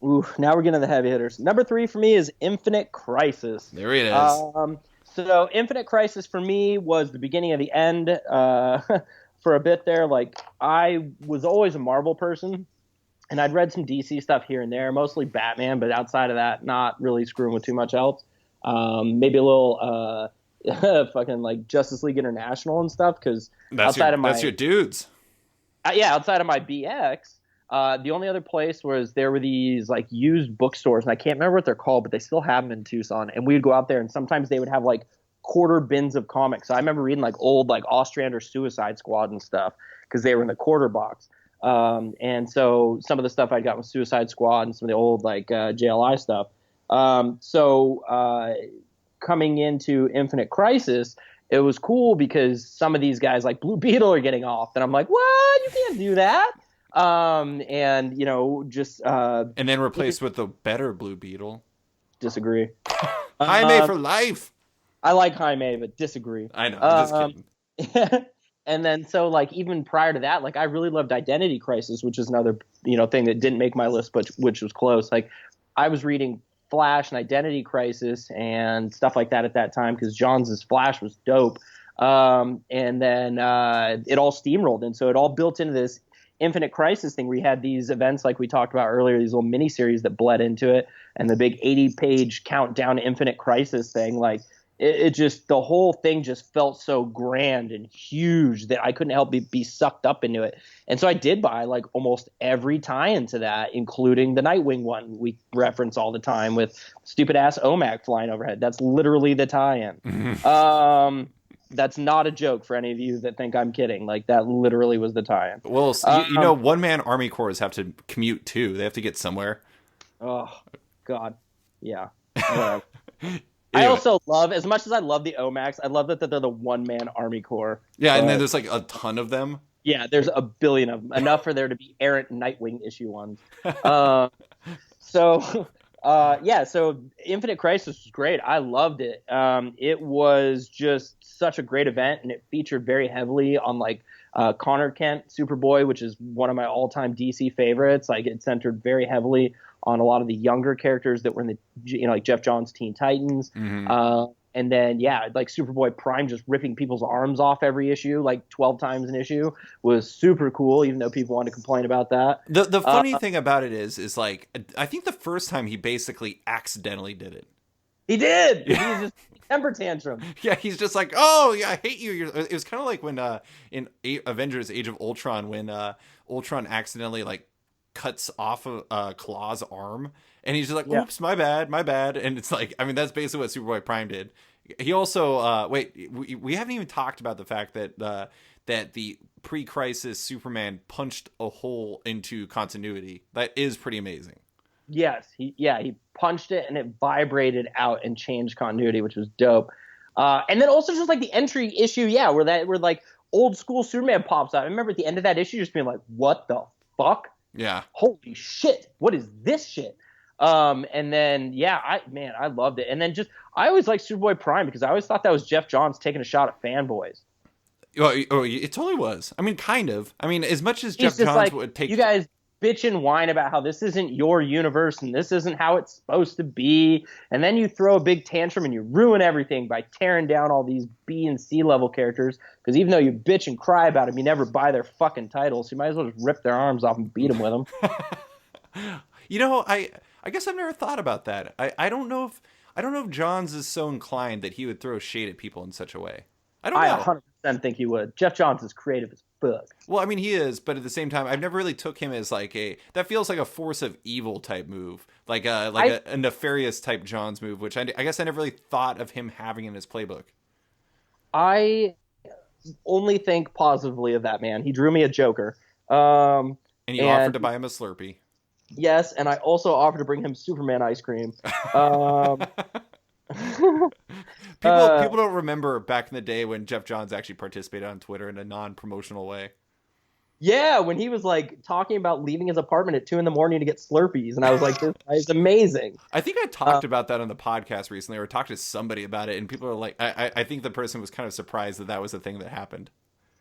Ooh, now we're getting to the heavy hitters. Number 3 for me is Infinite Crisis. There it is. So Infinite Crisis for me was the beginning of the end for a bit there. Like, I was always a Marvel person, and I'd read some DC stuff here and there, mostly Batman, but outside of that, not really screwing with too much else. Maybe a little fucking like Justice League International and stuff, because that's your dudes. Outside of my BX, the only other place was there were these like used bookstores, and I can't remember what they're called, but they still have them in Tucson. And we'd go out there, and sometimes they would have like quarter bins of comics. So I remember reading like old like Ostrander Suicide Squad and stuff because they were in the quarter box. And so some of the stuff I got was Suicide Squad and some of the old like JLI stuff. Coming into Infinite Crisis, it was cool because some of these guys like Blue Beetle are getting off, and I'm like, what? You can't do that. And then replaced with the better Blue Beetle. Disagree. Jaime for life. I like Jaime, but disagree. I know. I'm just kidding. And then so like even prior to that, like I really loved Identity Crisis, which is another thing that didn't make my list, but which was close. Like I was reading Flash and Identity Crisis and stuff like that at that time because Johns' Flash was dope. And then it all steamrolled, and so it all built into this Infinite Crisis thing where you had these events like we talked about earlier, these little miniseries that bled into it, and the big 80-page countdown to Infinite Crisis thing. Like it just, the whole thing just felt so grand and huge that I couldn't help but be sucked up into it. And so I did buy like almost every tie-in to that, including the Nightwing one we reference all the time with stupid ass OMAC flying overhead. That's literally the tie-in. That's not a joke for any of you that think I'm kidding. Like that literally was the tie-in. Well, one-man Army Corps have to commute too. They have to get somewhere. Oh God. Yeah. I also love, as much as I love the OMACs, I love that they're the one-man Army Corps. Yeah, and then there's like a ton of them. Yeah, there's a billion of them. Enough for there to be errant Nightwing issue ones. So Infinite Crisis was great. I loved it. It was just such a great event, and it featured very heavily on like Connor Kent, Superboy, which is one of my all-time DC favorites. Like it centered very heavily on a lot of the younger characters that were in the, like Jeff Johns' Teen Titans. Mm-hmm. And then, like Superboy Prime just ripping people's arms off every issue, like 12 times an issue, was super cool, even though people wanted to complain about that. The funny thing about it is like, I think the first time he basically accidentally did it. He did! Yeah. He was just temper tantrum. Yeah, he's just like, oh, yeah, I hate you. It was kind of like when in Avengers Age of Ultron, when Ultron accidentally like cuts off Claw's arm, and he's just like, "Oops, my bad." And it's like, I mean, that's basically what Superboy Prime did. He also we haven't even talked about the fact that the pre-crisis Superman punched a hole into continuity. That is pretty amazing. Yes, he punched it and it vibrated out and changed continuity, which was dope. And then also just like the entry issue, where like old school Superman pops out. I remember at the end of that issue just being like, "What the fuck? Yeah, holy shit! What is this shit?" And then I loved it. And then I always liked Superboy Prime because I always thought that was Jeff Johns taking a shot at fanboys. Oh, it totally was. I mean, kind of. I mean, as much as Jeff Johns would take, you guys bitch and whine about how this isn't your universe and this isn't how it's supposed to be, and then you throw a big tantrum and you ruin everything by tearing down all these B and C level characters, because even though you bitch and cry about them, you never buy their fucking titles. You might as well just rip their arms off and beat them with them. You know, I guess I've never thought about that. I don't know if Johns is so inclined that he would throw shade at people in such a way. I 100% think he would. Jeff Johns is creative as fuck. Well, I mean, he is, but at the same time, I've never really took him as like that feels like a force of evil type move, like a nefarious type Johns move, which I guess I never really thought of him having in his playbook. I only think positively of that man. He drew me a Joker. And you offered to buy him a Slurpee. Yes, and I also offered to bring him Superman ice cream. People don't remember back in the day when Jeff Johns actually participated on Twitter in a non-promotional way. Yeah, when he was like talking about leaving his apartment at 2 a.m. to get Slurpees, and I was like, "This guy is amazing." I think I talked about that on the podcast recently, or talked to somebody about it, and people are like, I think the person was kind of surprised that was a thing that happened.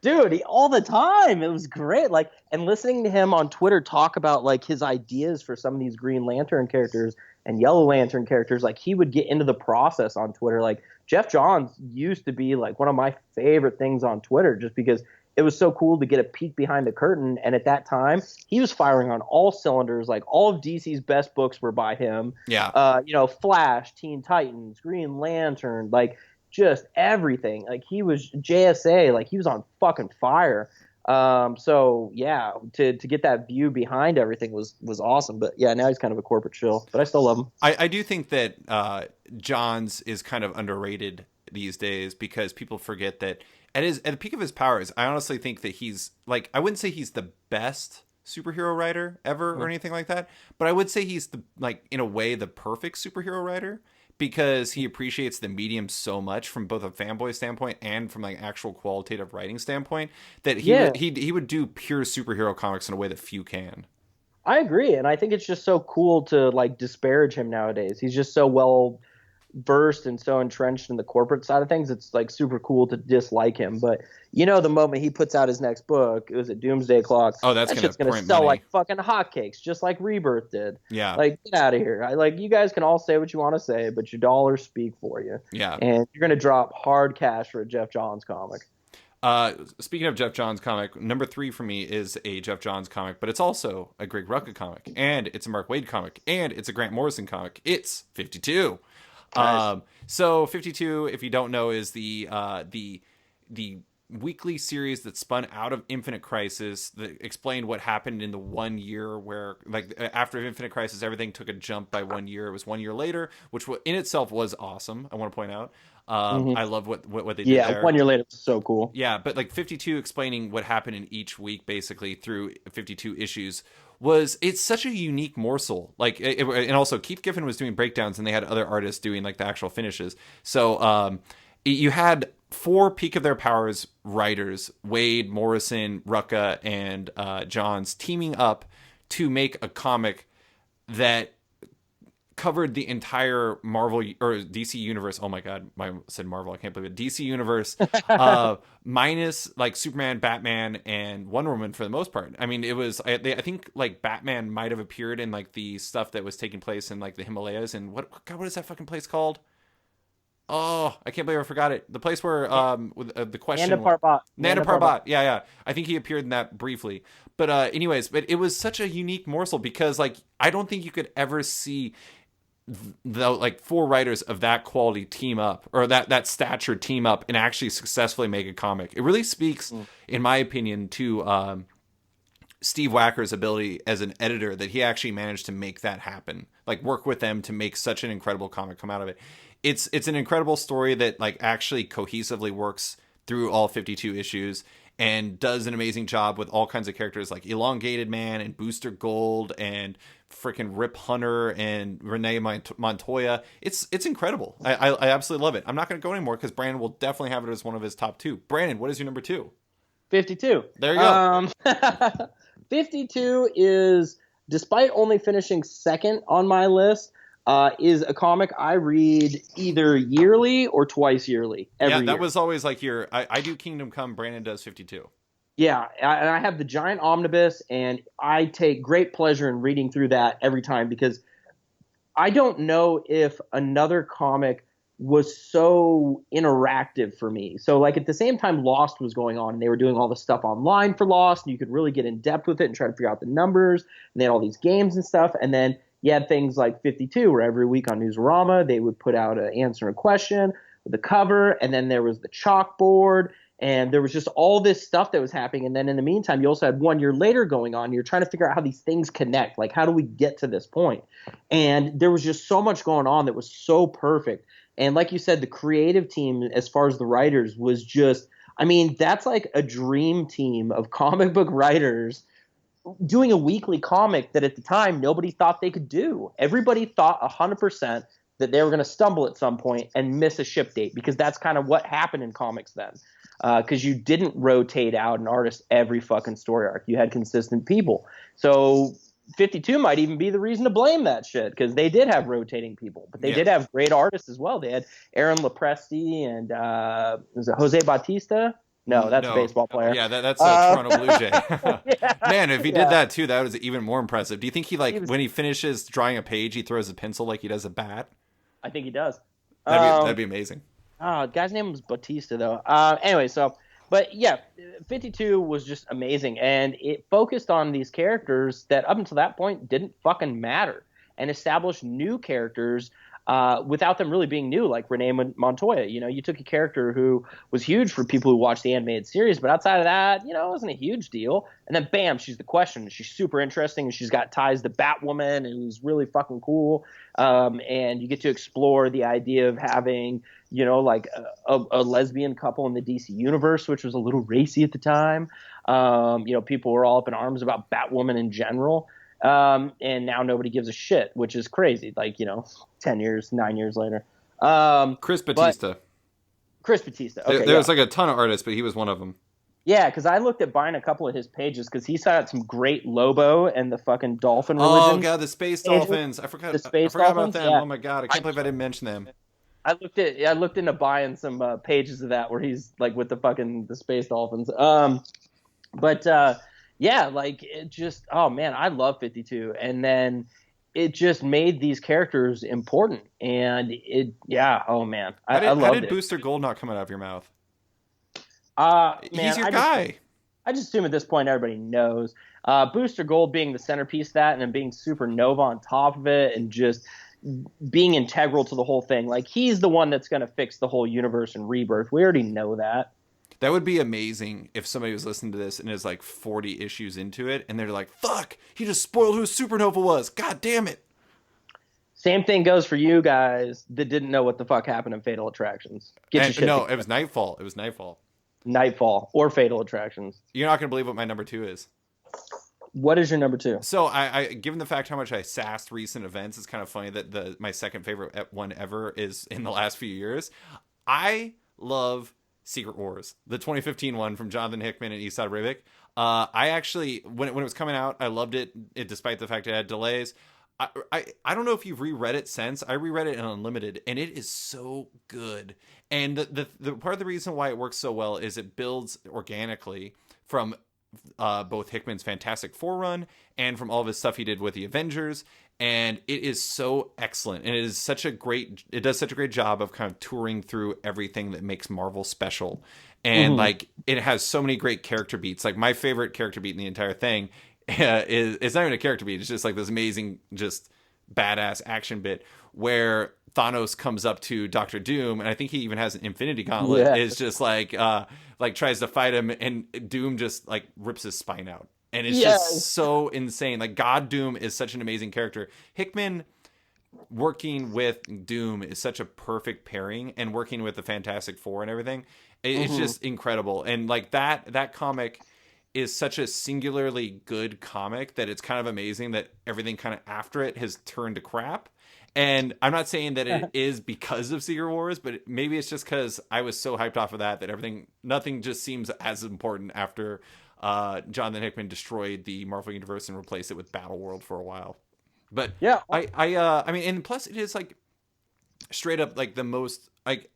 Dude, all the time. It was great. Like, and listening to him on Twitter talk about like his ideas for some of these Green Lantern characters and Yellow Lantern characters, like he would get into the process on Twitter. Like Jeff Johns used to be like one of my favorite things on Twitter, just because it was so cool to get a peek behind the curtain. And at that time, he was firing on all cylinders. Like all of DC's best books were by him. Yeah. Flash, Teen Titans, Green Lantern, like just everything. Like he was JSA, like he was on fucking fire. So yeah, to get that view behind everything was awesome. But yeah, now he's kind of a corporate shill, but I still love him. I do think that Johns is kind of underrated these days, because people forget that at the peak of his powers, I honestly think that he's like, I wouldn't say he's the best superhero writer ever or anything like that, but I would say he's in a way the perfect superhero writer, because he appreciates the medium so much from both a fanboy standpoint and from like actual qualitative writing standpoint, that he would do pure superhero comics in a way that few can. I agree, and I think it's just so cool to like disparage him nowadays. He's just so well versed and so entrenched in the corporate side of things. It's like super cool to dislike him. But the moment he puts out his next book, it was a Doomsday Clock. Oh, that's gonna sell money like fucking hotcakes, just like Rebirth did. Yeah, like get out of here. You guys can all say what you want to say, but your dollars speak for you. Yeah, and you're gonna drop hard cash for a Jeff Johns comic. Speaking of Jeff Johns comic, number 3 for me is a Jeff Johns comic, but it's also a Greg Rucka comic, and it's a Mark Waid comic, and it's a Grant Morrison comic. It's 52. Nice. So 52, if you don't know, is the weekly series that spun out of Infinite Crisis that explained what happened in the 1 year where, like, after Infinite Crisis, everything took a jump by 1 year. It was 1 year later, which in itself was awesome. I want to point out. I love what they did there. Yeah, 1 year later was so cool. Yeah, but like 52 explaining what happened in each week, basically through 52 issues, it's such a unique morsel. Like, and also Keith Giffen was doing breakdowns, and they had other artists doing like the actual finishes. So you had 4 peak of their powers writers, Waid, Morrison, Rucka, and Johns, teaming up to make a comic that covered the entire Marvel or DC universe. Oh my God, I said Marvel. I can't believe it. DC universe, minus like Superman, Batman, and Wonder Woman for the most part. I mean, it was. I think like Batman might have appeared in like the stuff that was taking place in like the Himalayas, and what is that fucking place called? Oh, I can't believe I forgot it. The place where with, the question Nanda Parbat. Nanda Parbat. Yeah. I think he appeared in that briefly. But anyways, but it was such a unique morsel, because like I don't think you could ever see the like 4 writers of that quality team up, or that stature team up, and actually successfully make a comic. It really speaks, in my opinion, to Steve Wacker's ability as an editor that he actually managed to make that happen. Like work with them to make such an incredible comic come out of it. It's an incredible story that like actually cohesively works through all 52 issues and does an amazing job with all kinds of characters like Elongated Man and Booster Gold and freaking Rip Hunter and Renee Montoya. It's incredible. I absolutely love it. I'm not going to go anymore because Brandon will definitely have it as one of his top 2. Brandon, what is your number 2? 52. There you go. 52 is, despite only finishing second on my list, is a comic I read either yearly or twice yearly. Every year. Was always like I do Kingdom Come, Brandon does 52. Yeah, and I have the giant omnibus, and I take great pleasure in reading through that every time because I don't know if another comic was so interactive for me. So like at the same time Lost was going on and they were doing all the stuff online for Lost and you could really get in depth with it and try to figure out the numbers and they had all these games and stuff. And then you had things like 52 where every week on Newsarama they would put out an answer a question with a cover, and then there was the chalkboard and there was just all this stuff that was happening. And then in the meantime, you also had 1 year later going on. You're trying to figure out how these things connect. Like, how do we get to this point? And there was just so much going on that was so perfect. And like you said, the creative team, as far as the writers, was just, I mean, that's like a dream team of comic book writers doing a weekly comic that at the time nobody thought they could do. Everybody thought 100% that they were going to stumble at some point and miss a ship date, because that's kind of what happened in comics then. Because you didn't rotate out an artist every fucking story arc. You had consistent people. So 52 might even be the reason to blame that shit, because they did have rotating people, but they did have great artists as well. They had Aaron Lopresti and was it Jose Bautista? No, that's a baseball player. Yeah, that's a Toronto Blue Jay. Man, if he did that too, that was even more impressive. Do you think when he finishes drawing a page, he throws a pencil like he does a bat? I think he does. That'd be amazing. Oh, the guy's name was Bautista, though. Anyway, but yeah, 52 was just amazing. And it focused on these characters that up until that point didn't fucking matter, and established new characters without them really being new, like Renee Montoya. You know, you took a character who was huge for people who watched the animated series, but outside of that, you know, it wasn't a huge deal. And then bam, she's the Question. She's super interesting, and she's got ties to Batwoman, who's really fucking cool. And you get to explore the idea of having, you know, like a lesbian couple in the DC universe, which was a little racy at the time. You know, people were all up in arms about Batwoman in general. And now nobody gives a shit, which is crazy. Like, you know, 9 years later. Chris Batista. Okay, there was like a ton of artists, but he was one of them. Yeah, because I looked at buying a couple of his pages because he saw some great Lobo and the fucking dolphin religion. Oh god, the space dolphins! I forgot about them. Yeah. Oh my god, I can't believe I didn't mention them. I looked into buying some pages of that where he's like with the space dolphins. Yeah, like it just, oh man, I love 52, and then it just made these characters important, and oh man, I loved it. How did Booster Gold not come out of your mouth? He's your guy. I just assume at this point everybody knows. Booster Gold being the centerpiece of that, and then being Supernova on top of it, and just being integral to the whole thing. Like, he's the one that's going to fix the whole universe and Rebirth. We already know that. That would be amazing if somebody was listening to this and is like 40 issues into it, and they're like, fuck, he just spoiled who Supernova was. God damn it. Same thing goes for you guys that didn't know what the fuck happened in Fatal Attractions. No, it was Nightfall. Nightfall or Fatal Attractions. You're not going to believe what my number 2 is. What is your number 2? So I given the fact how much I sassed recent events, it's kind of funny that my second favorite one ever is in the last few years. I love Secret Wars, the 2015 one from Jonathan Hickman and Esad Ribic. I actually, when it was coming out, I loved it despite the fact it had delays. I don't know if you've reread it since. I reread it in Unlimited, and it is so good. And the part of the reason why it works so well is it builds organically from both Hickman's Fantastic Four run and from all of his stuff he did with the Avengers. And it is so excellent. And it does such a great job of kind of touring through everything that makes Marvel special. And like, it has so many great character beats. Like, my favorite character beat in the entire thing is, it's not even a character beat. It's just like this amazing, just badass action bit where Thanos comes up to Doctor Doom, and I think he even has an Infinity Gauntlet. Yeah. Is just like tries to fight him, and Doom just like rips his spine out. And it's just so insane. Like, God Doom is such an amazing character. Hickman working with Doom is such a perfect pairing, and working with the Fantastic Four and everything. It's just incredible. And like that comic is such a singularly good comic that it's kind of amazing that everything kind of after it has turned to crap. And I'm not saying that it is because of Secret Wars, but maybe it's just because I was so hyped off of that nothing just seems as important after Jonathan Hickman destroyed the Marvel Universe and replaced it with Battleworld for a while. But yeah, I mean, and plus it is like straight up like the most like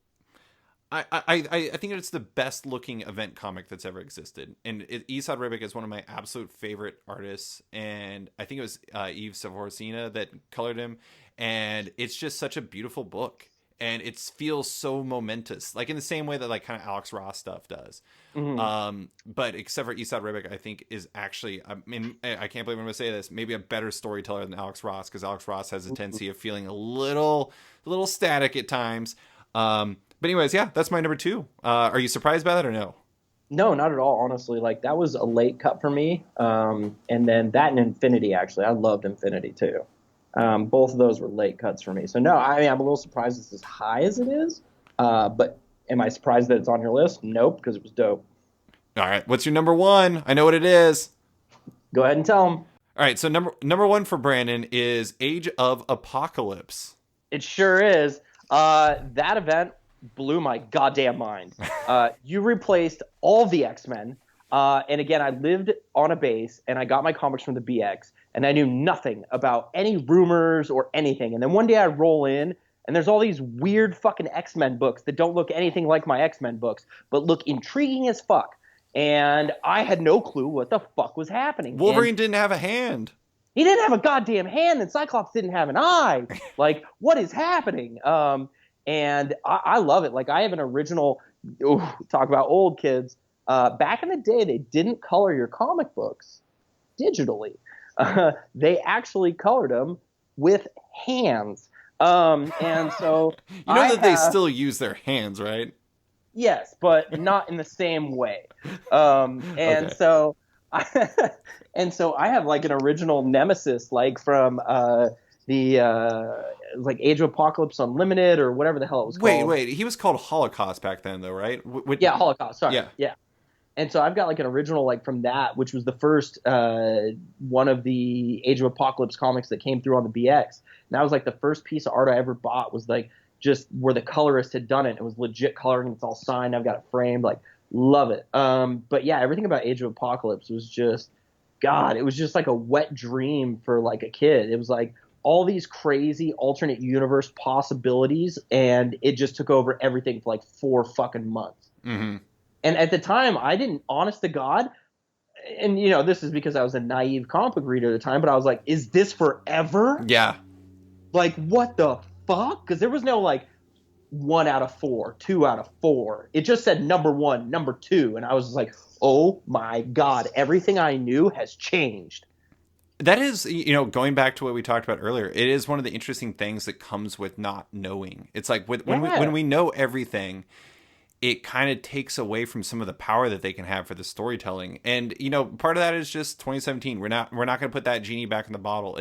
I think it's the best looking event comic that's ever existed. And Esad Ribic is one of my absolute favorite artists, and I think it was Yves Savorcina that colored him. And it's just such a beautiful book, and it feels so momentous, like in the same way that like kind of Alex Ross stuff does. But except for Esad Ribic, I think is actually, I mean, I can't believe I'm going to say this, maybe a better storyteller than Alex Ross, because Alex Ross has a tendency of feeling a little static at times. But anyways, yeah, that's my number 2. Are you surprised by that or no? No, not at all. Honestly, like that was a late cut for me. And then that and Infinity, actually, I loved Infinity too. Both of those were late cuts for me. So no, I mean, I'm a little surprised it's as high as it is. But am I surprised that it's on your list? Nope, because it was dope. All right, what's your number 1? I know what it is. Go ahead and tell them. All right, so number 1 for Brandon is Age of Apocalypse. It sure is. That event blew my goddamn mind. You replaced all the X-Men. And again, I lived on a base, and I got my comics from the BX, and I knew nothing about any rumors or anything. And then one day I roll in, and there's all these weird fucking X-Men books that don't look anything like my X-Men books, but look intriguing as fuck. And I had no clue what the fuck was happening. Wolverine didn't have a hand. He didn't have a goddamn hand, and Cyclops didn't have an eye. Like, what is happening? And I love it. Like, I have an original, talk about old kids. Back in the day, they didn't color your comic books digitally. They actually colored them with hands. And so you know that they still use their hands, right? Yes, but not in the same way. And so I have like an original nemesis, like from like Age of Apocalypse Unlimited or whatever the hell it was called. Wait, he was called Holocaust back then, though, right? Yeah, Holocaust. Sorry. Yeah. And so I've got like an original like from that, which was the first one of the Age of Apocalypse comics that came through on the BX. And that was like the first piece of art I ever bought, was like just where the colorist had done it. It was legit coloring. It's all signed. I've got it framed. Like, love it. But yeah, everything about Age of Apocalypse was just, God, it was just like a wet dream for like a kid. It was like all these crazy alternate universe possibilities, and it just took over everything for like 4 fucking months. Mm-hmm. And at the time, I didn't, honest to God, and you know, this is because I was a naive comic book reader at the time, but I was like, is this forever? Yeah. Like, what the fuck? Because there was no like 1 out of 4, 2 out of 4. It just said number 1, number 2. And I was just like, oh my God, everything I knew has changed. That is, you know, going back to what we talked about earlier, it is one of the interesting things that comes with not knowing. It's like when we know everything, it kind of takes away from some of the power that they can have for the storytelling. And, you know, part of that is just 2017. We're not going to put that genie back in the bottle.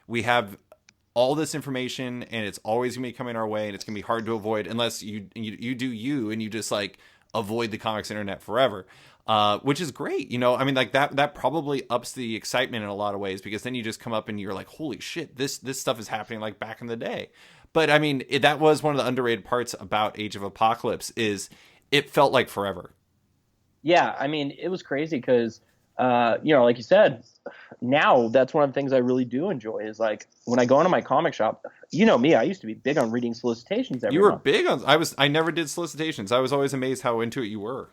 We have all this information, and it's always going to be coming our way, and it's going to be hard to avoid unless you do you, and you just like avoid the comics internet forever. Which is great. You know, I mean, like that probably ups the excitement in a lot of ways, because then you just come up and you're like, holy shit, this stuff is happening like back in the day. But I mean, that was one of the underrated parts about Age of Apocalypse, is it felt like forever. Yeah, I mean, it was crazy because, you know, like you said, now that's one of the things I really do enjoy is like when I go into my comic shop, you know me, I used to be big on reading solicitations every month. Big on, I never did solicitations. I was always amazed how into it you were.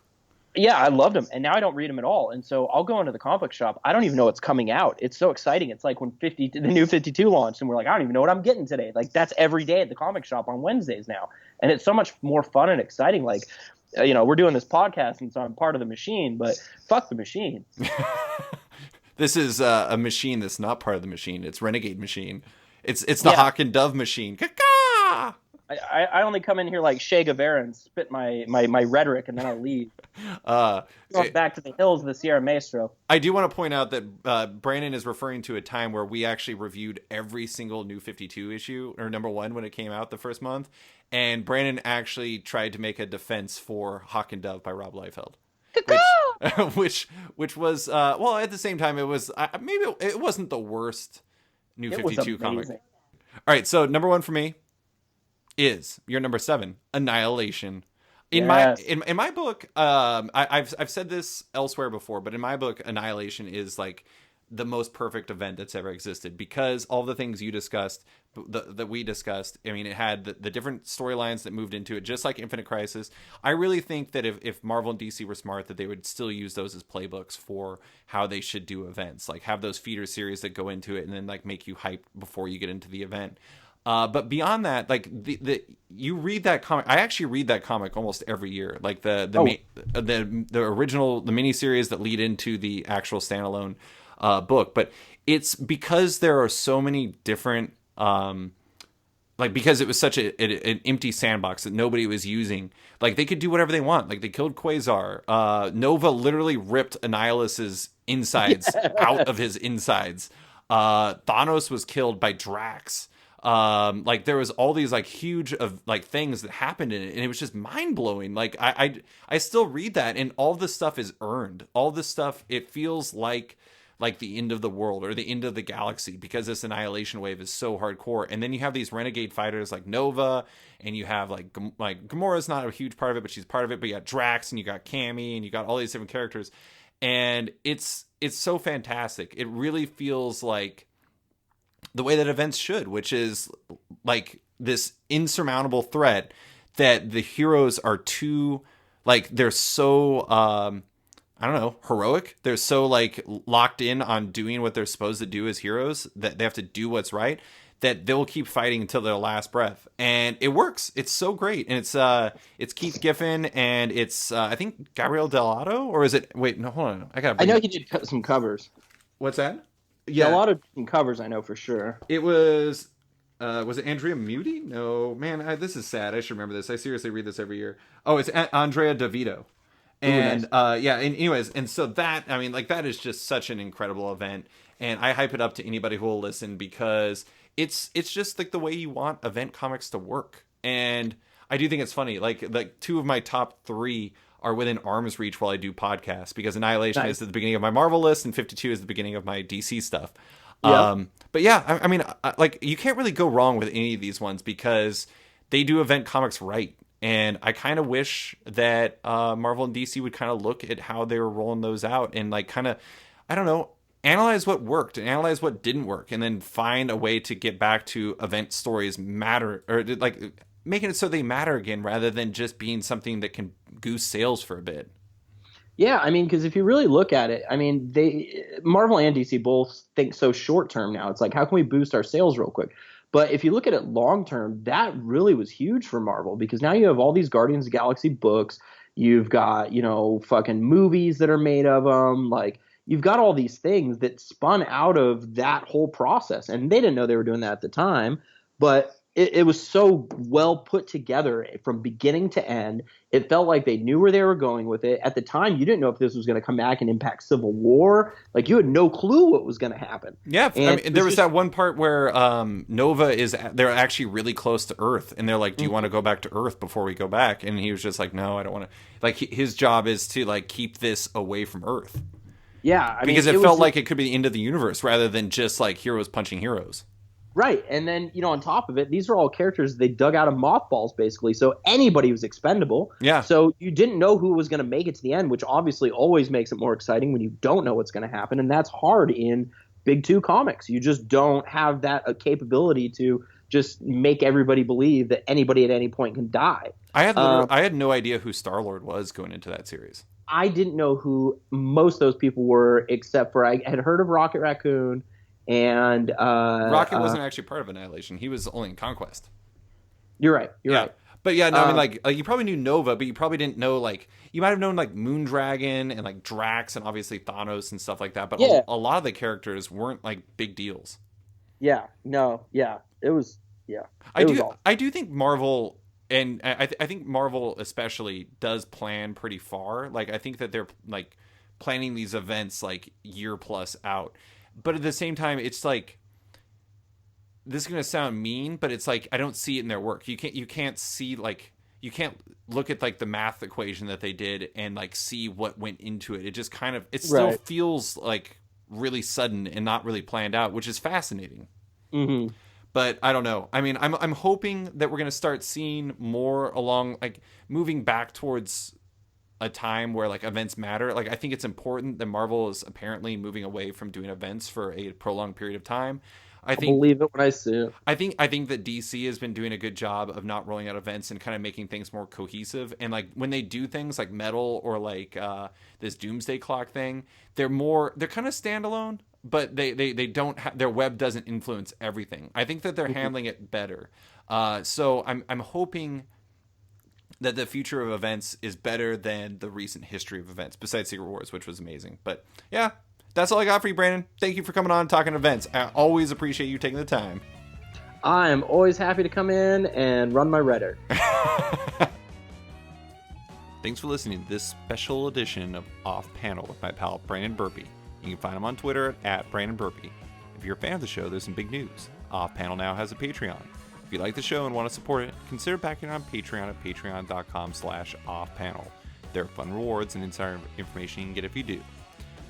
Yeah, I loved them, and now I don't read them at all. And so I'll go into the comic shop. I don't even know what's coming out. It's so exciting. It's like when the new 52 launched, and we're like, I don't even know what I'm getting today. Like, that's every day at the comic shop on Wednesdays now, and it's so much more fun and exciting. Like, you know, we're doing this podcast, and so I'm part of the machine, but fuck the machine. This is a machine that's not part of the machine. It's Renegade Machine. It's the Hawk and Dove machine. Caw-caw! I only come in here like Che Guevara and spit my rhetoric, and then I leave. Going back to the hills of the Sierra Maestro. I do want to point out that Brandon is referring to a time where we actually reviewed every single New 52 issue, or number one, when it came out the first month. And Brandon actually tried to make a defense for Hawk and Dove by Rob Liefeld. Which was, well, at the same time, it was, maybe it wasn't the worst New 52 comic. All right, so number one for me is your number 7, Annihilation. In my book, I've said this elsewhere before, but in my book, Annihilation is like the most perfect event that's ever existed, because all the things you discussed, that we discussed. I mean, it had the different storylines that moved into it, just like Infinite Crisis. I really think that if Marvel and DC were smart, that they would still use those as playbooks for how they should do events, like have those feeder series that go into it and then like make you hyped before you get into the event. But beyond that, like you read that comic. I actually read that comic almost every year. Like the original, the miniseries that lead into the actual standalone book. But it's because there are so many different, like, because it was such an empty sandbox that nobody was using. Like, they could do whatever they want. Like, they killed Quasar. Nova literally ripped Annihilus's insides out of his insides. Thanos was killed by Drax. Like, there was all these like huge of like things that happened in it, and it was just mind blowing. Like, I still read that, and all this stuff is earned. All this stuff, it feels like the end of the world or the end of the galaxy, because this Annihilation wave is so hardcore. And then you have these renegade fighters like Nova, and you have like Gamora's not a huge part of it, but she's part of it. But you got Drax, and you got Cammy, and you got all these different characters, and it's so fantastic. It really feels like the way that events should, which is like this insurmountable threat that the heroes are too, like, they're so, I don't know, heroic. They're so like locked in on doing what they're supposed to do as heroes, that they have to do what's right, that they'll keep fighting until their last breath. And it works. It's so great. And it's Keith Giffen, and it's, I think Gabriel Delato, or is it, wait, no, hold on. I know he did some covers. What's that? Yeah, a lot of covers, I know for sure. It was it Andrea Muti? No, man, this is sad. I should remember this. I seriously read this every year. Oh, it's Andrea DeVito. And ooh, nice. Yeah, and anyways, and so that, I mean, like, that is just such an incredible event, and I hype it up to anybody who will listen, because it's just like the way you want event comics to work. And I do think it's funny, like 2 of my top 3 are within arm's reach while I do podcasts, because Annihilation is at the beginning of my Marvel list, and 52 is the beginning of my DC stuff. Yep. But yeah, I mean, like, you can't really go wrong with any of these ones, because they do event comics right. And I kind of wish that Marvel and DC would kind of look at how they were rolling those out, and like kind of, I don't know, analyze what worked and analyze what didn't work, and then find a way to get back to event stories matter, or like making it so they matter again, rather than just being something that can goose sales for a bit. Yeah, I mean, because if you really look at it, I mean, Marvel and DC both think so short term now. It's like, how can we boost our sales real quick? But if you look at it long term, that really was huge for Marvel, because now you have all these Guardians of the Galaxy books. You've got, fucking movies that are made of them. Like, you've got all these things that spun out of that whole process. And they didn't know they were doing that at the time, but it was so well put together from beginning to end. It felt like they knew where they were going with it. At the time, you didn't know if this was going to come back and impact Civil War. Like, you had no clue what was going to happen. Yeah, I mean, there was that one part where Nova they're actually really close to Earth, and they're like, do you want to go back to Earth before we go back? And he was just like, no, I don't want to. Like, his job is to like keep this away from Earth. Yeah, because it felt like it could be the end of the universe, rather than just like heroes punching heroes. Right, and then, on top of it, these are all characters they dug out of mothballs, basically, so anybody was expendable. Yeah. So you didn't know who was going to make it to the end, which obviously always makes it more exciting when you don't know what's going to happen, and that's hard in Big 2 comics. You just don't have that capability to just make everybody believe that anybody at any point can die. I had no idea who Star-Lord was going into that series. I didn't know who most of those people were, except for I had heard of Rocket Raccoon. And Rocket wasn't actually part of Annihilation. He was only in Conquest. You're right. You're right. But yeah, no, I mean, like you probably knew Nova, but you probably didn't know, like, you might have known like Moondragon and like Drax and obviously Thanos and stuff like that. But a lot of the characters weren't like big deals. Yeah. No. Yeah. It was Yeah, I do think Marvel, and I think Marvel especially does plan pretty far. Like, I think that they're like planning these events like year plus out, but at the same time, it's like, this is gonna sound mean, but it's like I don't see it in their work. You can't see, like, you can't look at like the math equation that they did and like see what went into it. It just kind of, it still feels like really sudden and not really planned out, which is fascinating. Mm-hmm. But I don't know. I mean, I'm hoping that we're gonna start seeing more along, like, moving back towards a time where like events matter. Like, I think it's important that Marvel is apparently moving away from doing events for a prolonged period of time. I believe it when I see it. I think that DC has been doing a good job of not rolling out events and kind of making things more cohesive. And like when they do things like Metal or like this Doomsday Clock thing, they're kind of standalone, but they don't their web doesn't influence everything. I think that they're handling it better. So I'm hoping that the future of events is better than the recent history of events, besides Secret Wars, which was amazing. But yeah, that's all I got for you, Brandon. Thank you for coming on and talking events. I always appreciate you taking the time. I am always happy to come in and run my Reddit. Thanks for listening to this special edition of Off Panel with my pal Brandon Burpee. You can find him on Twitter at Brandon Burpee. If you're a fan of the show, there's some big news. Off Panel now has a Patreon. If you like the show and want to support it, consider backing it on Patreon at patreon.com/offpanel. There are fun rewards and insider information you can get if you do.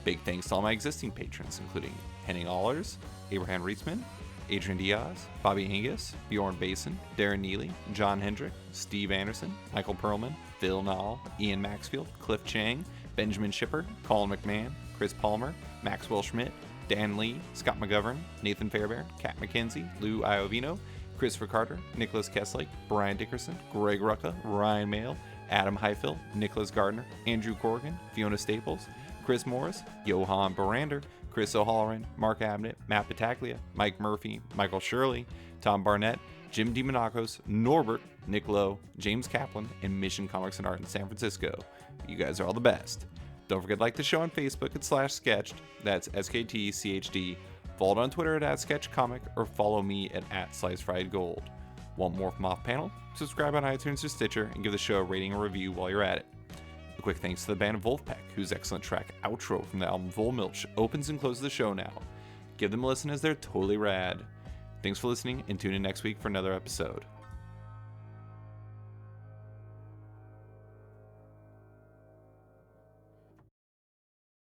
Big thanks to all my existing patrons, including Henning Allers, Abraham Rietzman, Adrian Diaz, Bobby Angus, Bjorn Basin, Darren Neely, John Hendrick, Steve Anderson, Michael Perlman, Phil Nall, Ian Maxfield, Cliff Chang, Benjamin Shipper, Colin McMahon, Chris Palmer, Maxwell Schmidt, Dan Lee, Scott McGovern, Nathan Fairbairn, Kat McKenzie, Lou Iovino, Christopher Carter, Nicholas Kesslake, Brian Dickerson, Greg Rucka, Ryan Mail, Adam Heifel, Nicholas Gardner, Andrew Corrigan, Fiona Staples, Chris Morris, Johan Barander, Chris O'Halloran, Mark Abnett, Matt Pataglia, Mike Murphy, Michael Shirley, Tom Barnett, Jim DiMonacos, Norbert, Nick Lowe, James Kaplan, and Mission Comics and Art in San Francisco. You guys are all the best. Don't forget to like the show on Facebook at /sketched. That's SKTCHD. Follow it on Twitter at @sketchcomic or follow me at @slicefriedgold. Want more from Off Panel? Subscribe on iTunes or Stitcher and give the show a rating or review while you're at it. A quick thanks to the band Wolfpack, whose excellent track Outro from the album Volmilch opens and closes the show now. Give them a listen as they're totally rad. Thanks for listening and tune in next week for another episode.